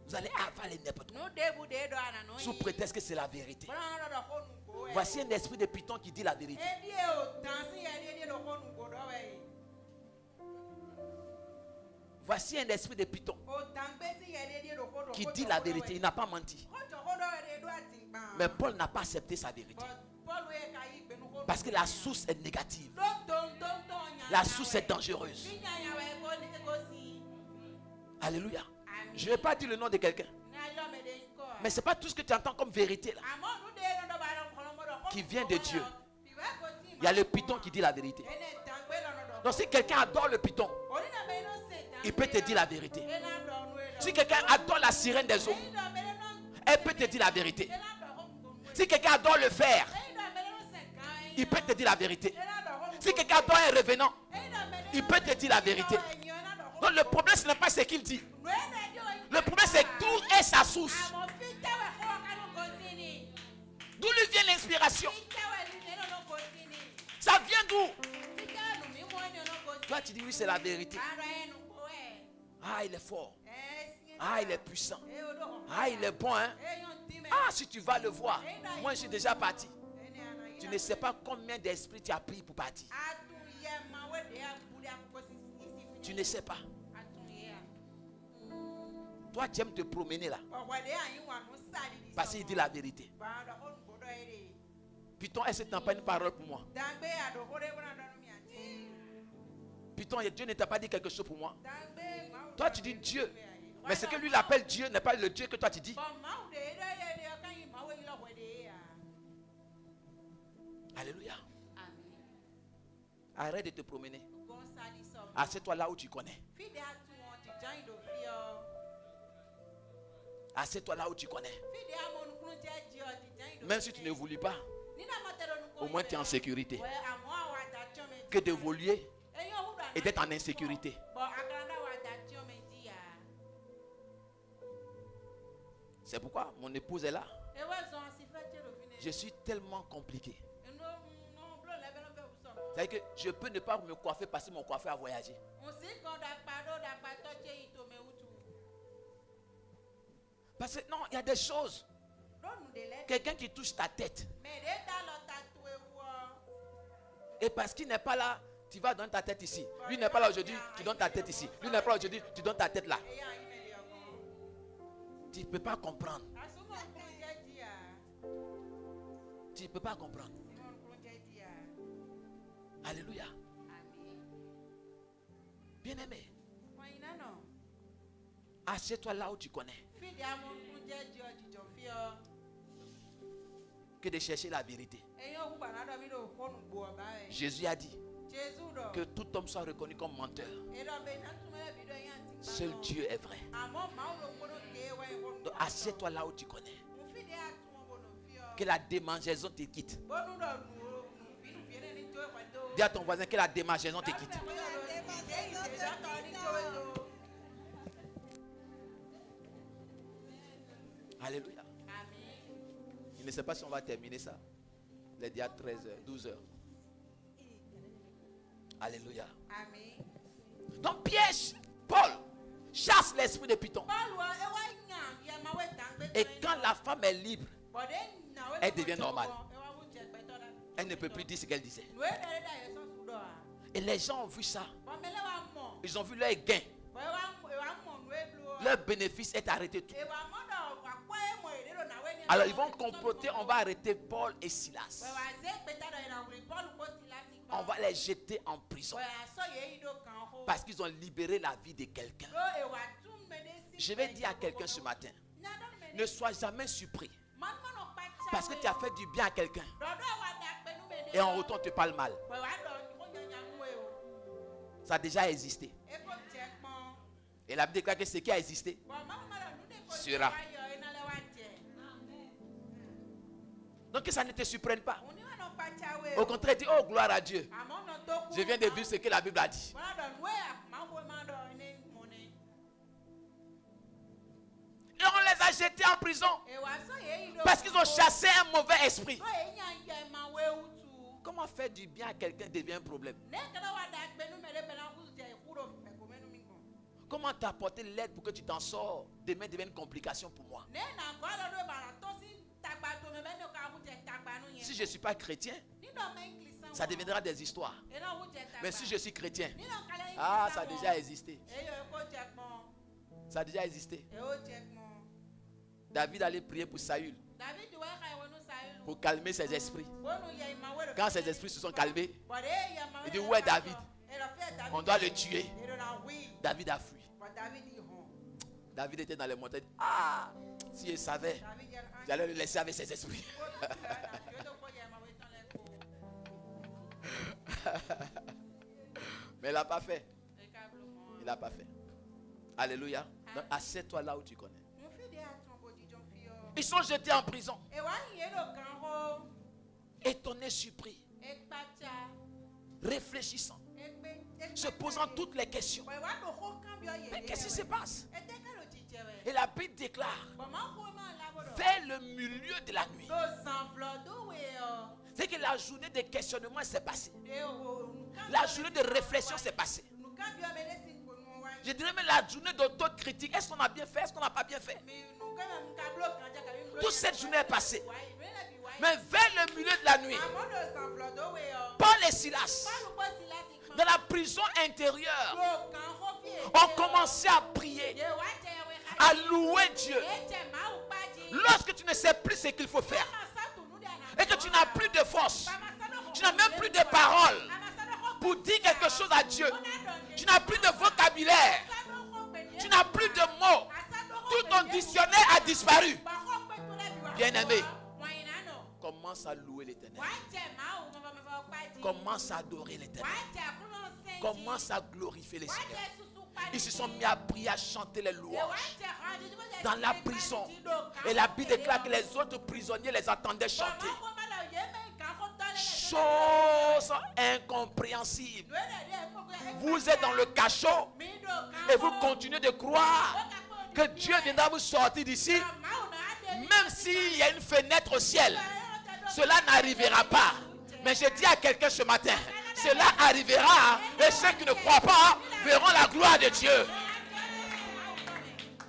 Vous allez avaler n'importe quoi. Nu de bu de do ananɔ yi. Sous prétexte que c'est la vérité. Bɔlɔn dɔ ko nu ko wɛ. Voici un esprit de python qui dit la vérité. E di o tansi yɛ de do ko nu ko dɔ wɛ. Voici un esprit de python O tangbesi yɛ de do ko do. qui dit la vérité. Il n'a pas menti. Kɔtsɔ ho dɔ wɛ de do ati gba. Mais Paul n'a pas accepté sa vérité. Paul ye ka yi gbenu ko. Parce que la source est négative. Do ton nya. La source est dangereuse. Bi nya wɛ ko ni ko si. Alléluia. Amen. Je ne vais pas dire le nom de quelqu'un. Mais ce n'est pas tout ce que tu entends comme vérité là qui vient de Dieu. Il y a le python qui dit la vérité. Donc si quelqu'un adore le python, il peut te dire la vérité. Si quelqu'un adore la sirène des eaux, elle peut te dire la vérité. Si quelqu'un adore le fer, il peut te dire la vérité. Si quelqu'un adore un revenant, il peut te dire la vérité. Donc le problème ce n'est pas ce qu'il dit. Le problème c'est d'où est sa source. D'où lui vient l'inspiration. Ça vient d'où? Toi tu dis oui c'est la vérité. Ah il est fort. Ah il est puissant. Ah il est bon hein. Ah si tu vas le voir. Moi je suis déjà parti. Tu ne sais pas combien d'esprits tu as pris pour partir. Tu ne sais pas. Toi tu aimes te promener là. Parce qu'il dit la vérité. Python, est-ce que tu n'as pas une parole pour moi? Python, Dieu ne t'a pas dit quelque chose pour moi. Toi tu dis Dieu. Mais ce que lui appelle Dieu n'est pas le Dieu que toi tu dis. Alléluia. Arrête de te promener. Assieds-toi là où tu connais. Assieds-toi là où tu connais. Même si tu ne voulais pas, au moins tu es en sécurité. Que d'évoluer et d'être en insécurité. C'est pourquoi mon épouse est là. Je suis tellement compliqué. C'est-à-dire que je peux ne pas me coiffer parce que mon coiffeur a voyagé. Parce que non, il y a des choses. Quelqu'un qui touche ta tête. Et parce qu'il n'est pas là, tu vas donner ta tête ici. Lui n'est pas là aujourd'hui, tu donnes ta tête ici. Lui n'est pas là aujourd'hui, tu donnes ta tête là. Tu ne peux pas comprendre. Tu ne peux pas comprendre. Alléluia. Bien-aimé, assieds-toi là où tu connais. Que de chercher la vérité. Jésus a dit que tout homme soit reconnu comme menteur. Seul Dieu est vrai. Donc assieds-toi là où tu connais. Que la démangeaison te quitte. Dis à ton voisin que la démangeaison te quitte. Alléluia. Il ne sait pas si on va terminer ça. Il est déjà 13h, 12h. Alléluia. Donc piège, Paul chasse l'esprit de Python. Et quand la femme est libre, elle devient normale. Elle ne peut plus dire ce qu'elle disait. Et les gens ont vu ça. Ils ont vu leur gain. Leur bénéfice est arrêté tout. Alors ils vont comploter, on va arrêter Paul et Silas. On va les jeter en prison. Parce qu'ils ont libéré la vie de quelqu'un. Je vais dire à quelqu'un ce matin, ne sois jamais surpris. Parce que tu as fait du bien à quelqu'un. Et en retour, on te parle mal. Ça a déjà existé. Et la Bible déclare que ce qui a existé sera. Donc que ça ne te surprenne pas. Au contraire, dis, oh gloire à Dieu. Je viens de vivre ce que la Bible a dit. Et on les a jetés en prison. Parce qu'ils ont chassé un mauvais esprit. Comment faire du bien à quelqu'un devient un problème? Comment t'apporter l'aide pour que tu t'en sors? Demain devient une complication pour moi. Si je ne suis pas chrétien, ça deviendra des histoires. Mais si je suis chrétien, ça a déjà existé. Ça a déjà existé. David allait prier pour Saül, pour calmer ses esprits. Quand ses esprits se sont calmés, il dit, où est David? On doit le tuer. David a fui. David était dans les montagnes. Si il savait, j'allais le laisser avec ses esprits. Mais il n'a pas fait. Il n'a pas fait. Alléluia. Donc, assieds-toi là où tu connais. Ils sont jetés en prison. Étonnés, surpris, réfléchissant, se posant toutes les questions. Mais qu'est-ce qui se passe? Et la Bible déclare, vers le milieu de la nuit, c'est que la journée de questionnement s'est passée. La journée de réflexion s'est passée. Je dirais même la journée d'autocritique. Est-ce qu'on a bien fait? Est-ce qu'on n'a pas bien fait? Toute cette journée est passée. Mais vers le milieu de la nuit, Paul et Silas, dans la prison intérieure, ont commencé à prier, à louer Dieu. Lorsque tu ne sais plus ce qu'il faut faire et que tu n'as plus de force, tu n'as même plus de paroles pour dire quelque chose à Dieu, tu n'as plus de vocabulaire, tu n'as plus de mots, tout ton dictionnaire a disparu. Bien-aimé, commence à louer l'Éternel. Commence à adorer l'Éternel. Commence à glorifier les Seigneurs. Ils se sont mis à prier, à chanter les louanges dans la prison. Et la Bible déclare que les autres prisonniers les attendaient chanter. Chose incompréhensible. Vous êtes dans le cachot et vous continuez de croire que Dieu viendra vous sortir d'ici. Même s'il y a une fenêtre au ciel, cela n'arrivera pas. Mais je dis à quelqu'un ce matin, cela arrivera et ceux qui ne croient pas verront la gloire de Dieu.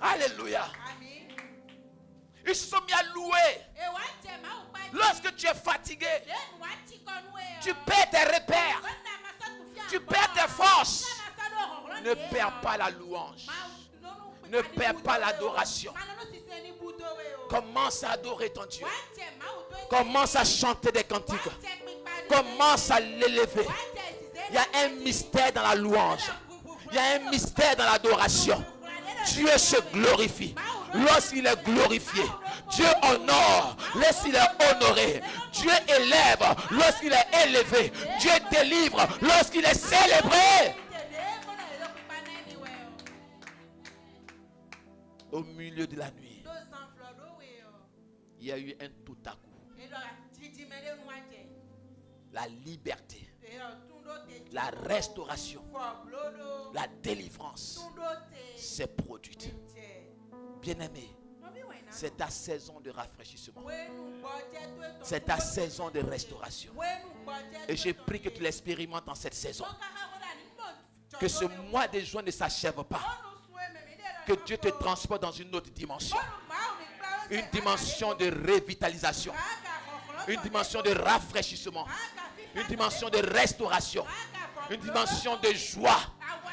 Alléluia. Ils se sont mis à louer. Lorsque tu es fatigué, tu perds tes repères, tu perds tes forces. Ne perds pas la louange. Ne perds pas l'adoration. Commence à adorer ton Dieu. Commence à chanter des cantiques. Commence à l'élever. Il y a un mystère dans la louange. Il y a un mystère dans l'adoration. Dieu se glorifie lorsqu'il est glorifié. Dieu honore lorsqu'il est honoré. Dieu élève lorsqu'il est élevé. Dieu délivre lorsqu'il est célébré. Au milieu de la nuit, il y a eu un tout à coup. La liberté la restauration, la délivrance s'est produite. Bien-aimé, c'est ta saison de rafraîchissement. C'est ta saison de restauration. Et je prie que tu l'expérimentes en cette saison. Que ce mois de juin ne s'achève pas. Que Dieu te transporte dans une autre dimension. Une dimension de revitalisation. Une dimension de rafraîchissement. Une dimension de restauration. Une dimension de joie.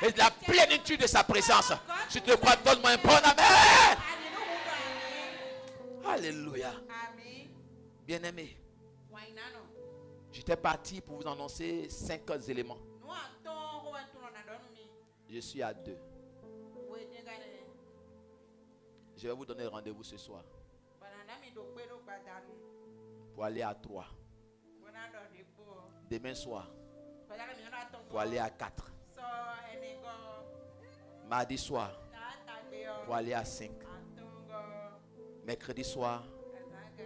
Et de la plénitude de sa présence. Si tu le crois, donne-moi un bon amen. Alléluia. Bien-aimé, j'étais parti pour vous annoncer 5 éléments. Je suis à 2. Je vais vous donner rendez-vous ce soir pour aller à 3. Demain soir pour aller à 4. Mardi soir pour aller à 5. Mercredi soir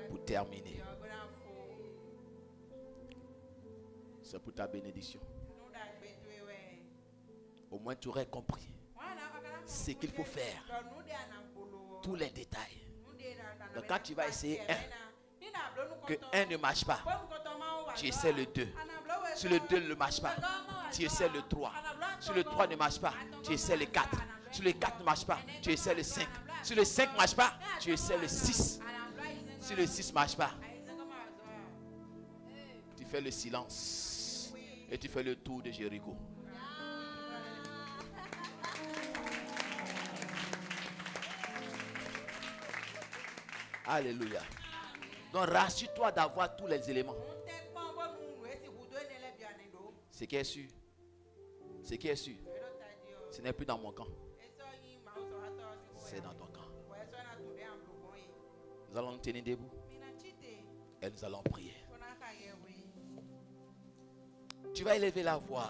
pour terminer. C'est pour ta bénédiction. Au moins tu aurais compris ce qu'il faut faire. Tous les détails. Donc quand tu vas essayer que 1 ne marche pas, tu essaies le 2. Si le 2 ne marche pas, tu essaies le 3. Si le 3 ne marche pas, tu essaies le 4. Si le 4 ne marche pas, tu essaies le 5. Si le 5 ne marche pas, tu essaies le 6. Si le 6 ne marche pas, tu fais le silence et tu fais le tour de Jéricho. Alléluia. Donc rassure-toi d'avoir tous les éléments. Ce qui est sûr, ce n'est plus dans mon camp. C'est dans ton camp. Nous allons nous tenir debout et nous allons prier. Tu vas élever la voix.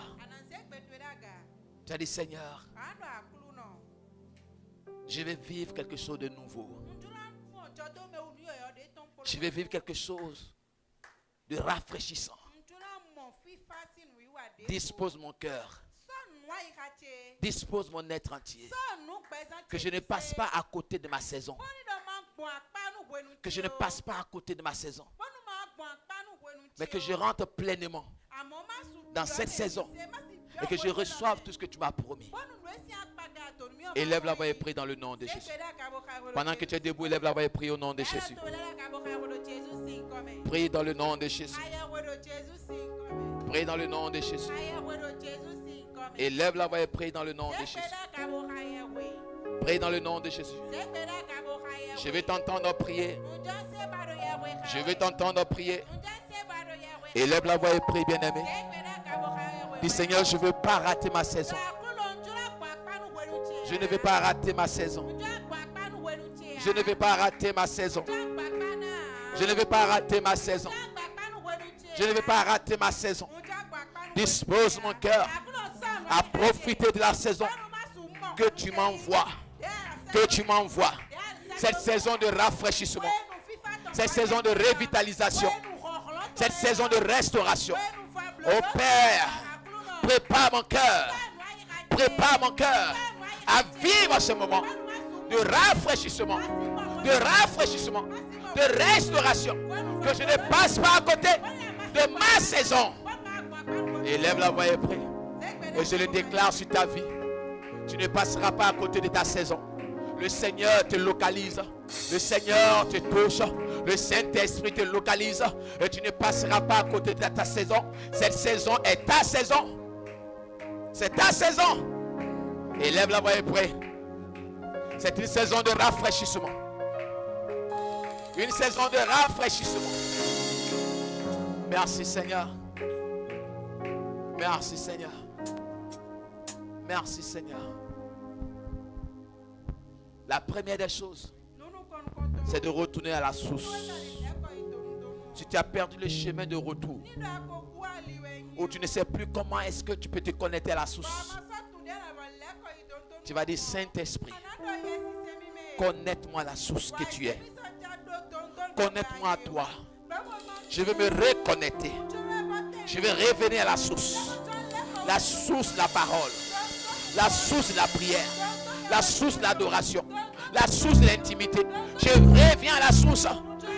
Tu as dit, Seigneur, je vais vivre quelque chose de nouveau. Je vais vivre quelque chose de rafraîchissant. Dispose mon cœur. Dispose mon être entier. Que je ne passe pas à côté de ma saison. Que je ne passe pas à côté de ma saison. Mais que je rentre pleinement dans cette saison. Et que je reçoive tout ce que tu m'as promis. Élève la voix et prie dans le nom de Jésus. Pendant que tu es debout, élève la voix et prie au nom de Jésus. Prie dans le nom de Jésus. Prie dans le nom de Jésus. Élève la voix et prie dans le nom de Jésus. Prie dans le nom de Jésus. Je vais t'entendre prier. Je vais t'entendre prier. Élève la voix et prie, bien-aimé. Dis, Seigneur, je ne veux pas rater ma saison. Je ne vais pas rater ma saison. Je ne vais pas rater ma saison. Je ne vais pas rater ma saison. Je ne vais pas rater ma saison. Dispose mon cœur à profiter de la saison que tu m'envoies. Que tu m'envoies. Cette saison de rafraîchissement. Cette saison de revitalisation. Cette saison de restauration. Oh Père, prépare mon cœur. Prépare mon cœur à vivre ce moment de rafraîchissement. De rafraîchissement. De restauration. Que je ne passe pas à côté de ma saison. Élève la voix et prie. Et je le déclare sur ta vie. Tu ne passeras pas à côté de ta saison. Le Seigneur te localise. Le Seigneur te touche. Le Saint-Esprit te localise. Et tu ne passeras pas à côté de ta saison. Cette saison est ta saison. C'est ta saison. Élève la voix et prie. C'est une saison de rafraîchissement. Une saison de rafraîchissement. Merci Seigneur. Merci Seigneur. Merci Seigneur. La première des choses, c'est de retourner à la source. Si tu as perdu le chemin de retour, ou tu ne sais plus comment est-ce que tu peux te connecter à la source, tu vas dire, Saint-Esprit, connecte-moi à la source que tu es. Connecte-moi à toi. Je veux me reconnecter. Je veux revenir à la source. la source de la parole, la source de la prière, la source de l'adoration, la source de l'intimité. Je reviens à la source.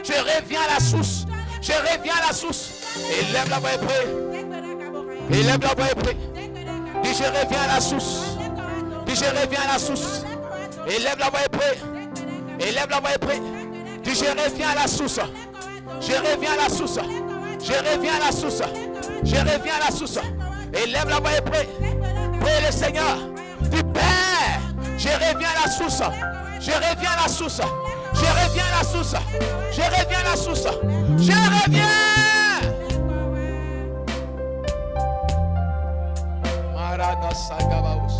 Je reviens à la source. Je reviens à la source. Élève la voix et prie. Élève la voix et prie. Dis je reviens à la source. Dis je reviens à la source. Élève la voix et prie. Élève la voix et prie. Dis je reviens à la source. Je reviens à la source. Je reviens à la source. Je reviens à la source. Élève la voix et prie. Prie le Seigneur. Dis Père, je reviens à la source. Je reviens à la source. Je reviens à la source. Je reviens à la source. Je reviens. Marana Sagabaus.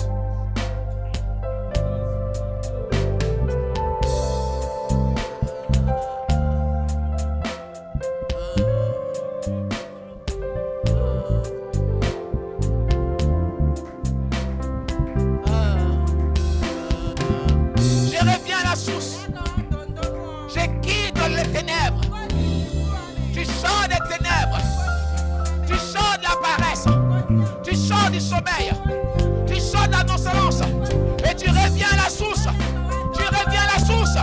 Je reviens à la source. Je quitte les ténèbres. Tu sors des ténèbres. Tu sors de la paresse. Tu sors du sommeil. Tu sors de la nonchalance. Et tu reviens à la source. Tu reviens à la source.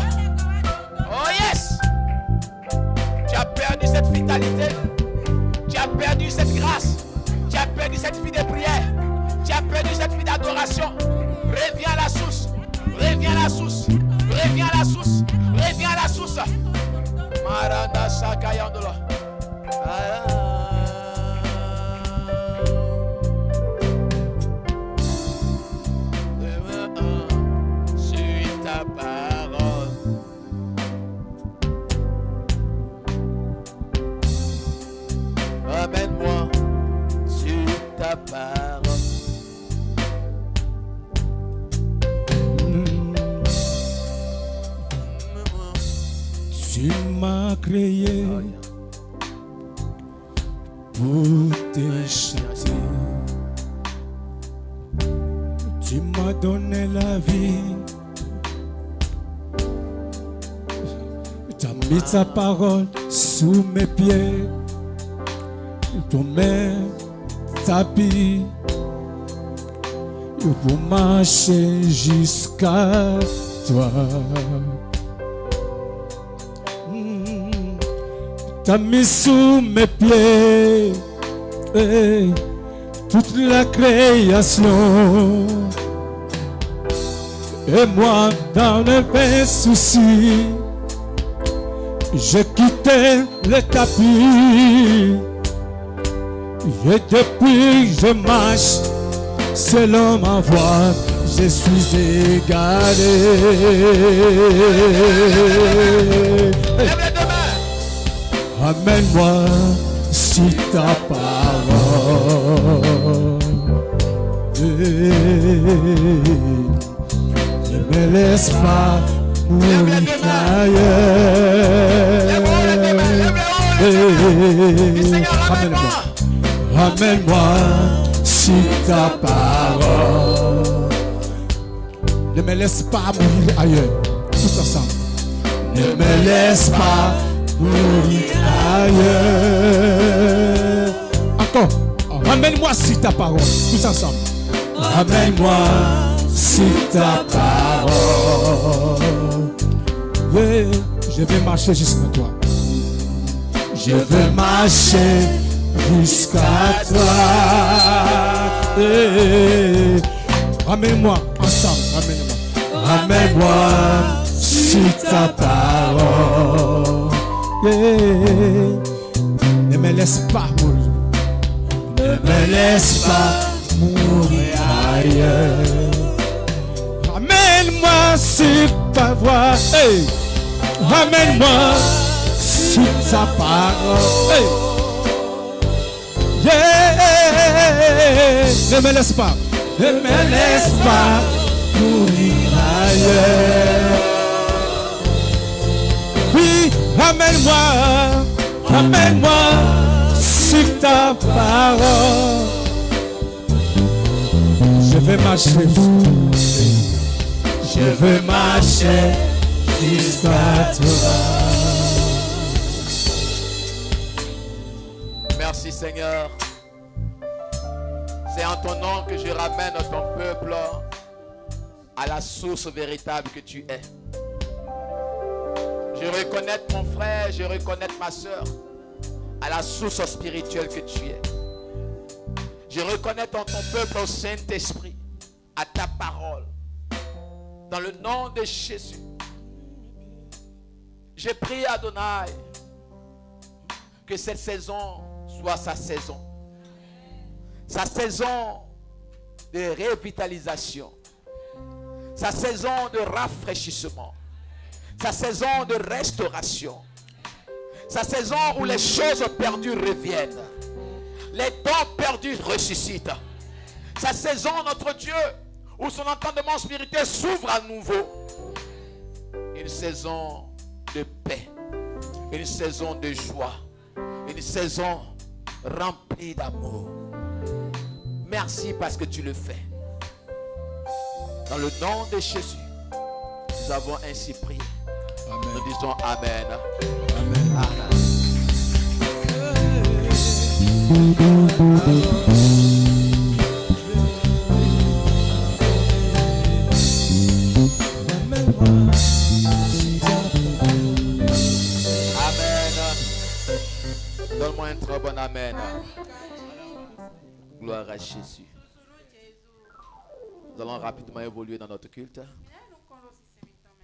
Oh yes. Tu as perdu cette vitalité. Tu as perdu cette grâce. Tu as perdu cette vie de prière. Tu as perdu cette vie d'adoration. Reviens à la source. Reviens à la source. Reviens à la source. Reviens à la source. Maranda Sakayandola. Suis ta parole. Amène-moi sur ta parole. Tu m'as créé pour te chanter. Tu m'as donné la vie. Tu as mis ta parole sous mes pieds. Ton main tapis pour marcher jusqu'à toi. T'as mis sous mes pieds toute la création. Et moi, dans le vain souci, j'ai quitté le tapis. Et depuis, je marche selon ma voie. Je suis égaré. Lève les deux mains. Amène-moi sur ta parole. Ne me laisse pas mourir ailleurs. Amène-moi, amène-moi sur ta parole. Ne me laisse pas mourir ailleurs. Tous ensemble. Ne me laisse pas mourir ailleurs. Encore. Ramène-moi sur ta parole. Tous ensemble. Ramène-moi sur ta parole. Yeah. Je vais marcher jusqu'à toi. Je veux marcher jusqu'à toi. Yeah. Ramène-moi ensemble. Ramène-moi. Ramène-moi sur ta parole. Yeah. Ne me laisse pas mourir. Ne me laisse pas mourir ailleurs. Ramène-moi sur ta voix. Hey. Ramène-moi sur ta parole. Hey. Yeah. Ne me laisse pas. Ne me laisse pas mourir ailleurs. Oui, ramène-moi, ramène-moi sur ta parole. Je vais marcher, je veux marcher jusqu'à toi. Merci Seigneur. C'est en ton nom que je ramène ton peuple à la source véritable que tu es. Je reconnais mon frère, je reconnais ma soeur à la source spirituelle que tu es. Je reconnais ton peuple au Saint-Esprit, à ta parole. Dans le nom de Jésus. Je prie Adonai que cette saison soit sa saison. Sa saison de revitalisation. Sa saison de rafraîchissement. Sa saison de restauration. Sa saison où les choses perdues reviennent. Les dons perdus ressuscitent. Sa saison, notre Dieu, où son entendement spirituel s'ouvre à nouveau. Une saison de paix. Une saison de joie. Une saison remplie d'amour. Merci parce que tu le fais. Dans le nom de Jésus, nous avons ainsi prié. Amen. Nous disons Amen. Amen. Amen. Amen. Donne-moi un très bon Amen. Gloire à Jésus. Nous allons rapidement évoluer dans notre culte.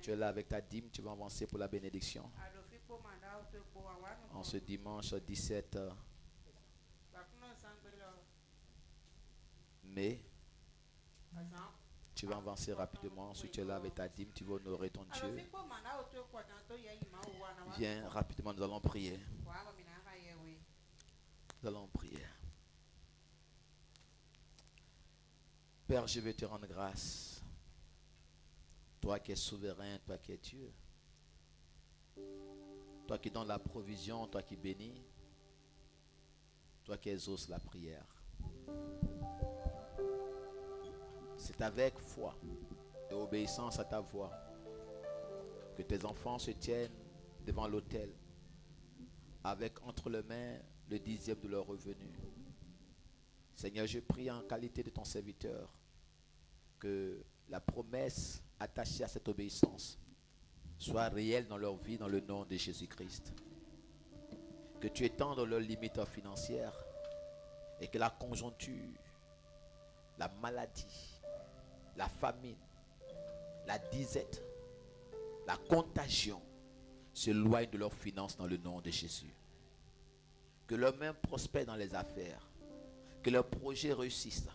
Tu es là avec ta dîme, tu vas avancer pour la bénédiction. En ce dimanche 17 mai, tu vas avancer rapidement. Si tu es là avec ta dîme, tu vas honorer ton Dieu. Viens rapidement, nous allons prier. Nous allons prier. Père, je vais te rendre grâce. Toi qui es souverain, toi qui es Dieu. Toi qui donnes la provision, toi qui bénis. Toi qui exauces la prière. C'est avec foi et obéissance à ta voix que tes enfants se tiennent devant l'autel avec entre les mains le 10e de leur revenu. Seigneur, je prie en qualité de ton serviteur que la promesse attachée à cette obéissance soit réelle dans leur vie dans le nom de Jésus-Christ. Que tu étendes leurs limites financières et que la conjoncture, la maladie, la famine, la disette, la contagion s'éloignent de leurs finances dans le nom de Jésus. Que leurs mains prospèrent dans les affaires, que leurs projets réussissent,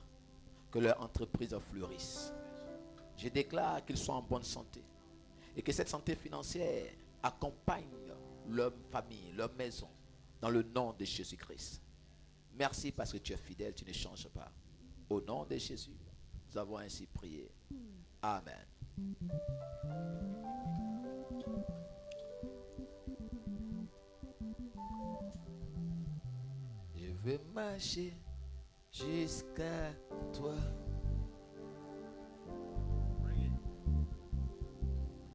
que leur entreprise fleurisse. Je déclare qu'ils soient en bonne santé et que cette santé financière accompagne leur famille, leur maison dans le nom de Jésus-Christ. Merci parce que tu es fidèle, tu ne changes pas. Au nom de Jésus, nous avons ainsi prié. Amen. Je veux marcher jusqu'à toi.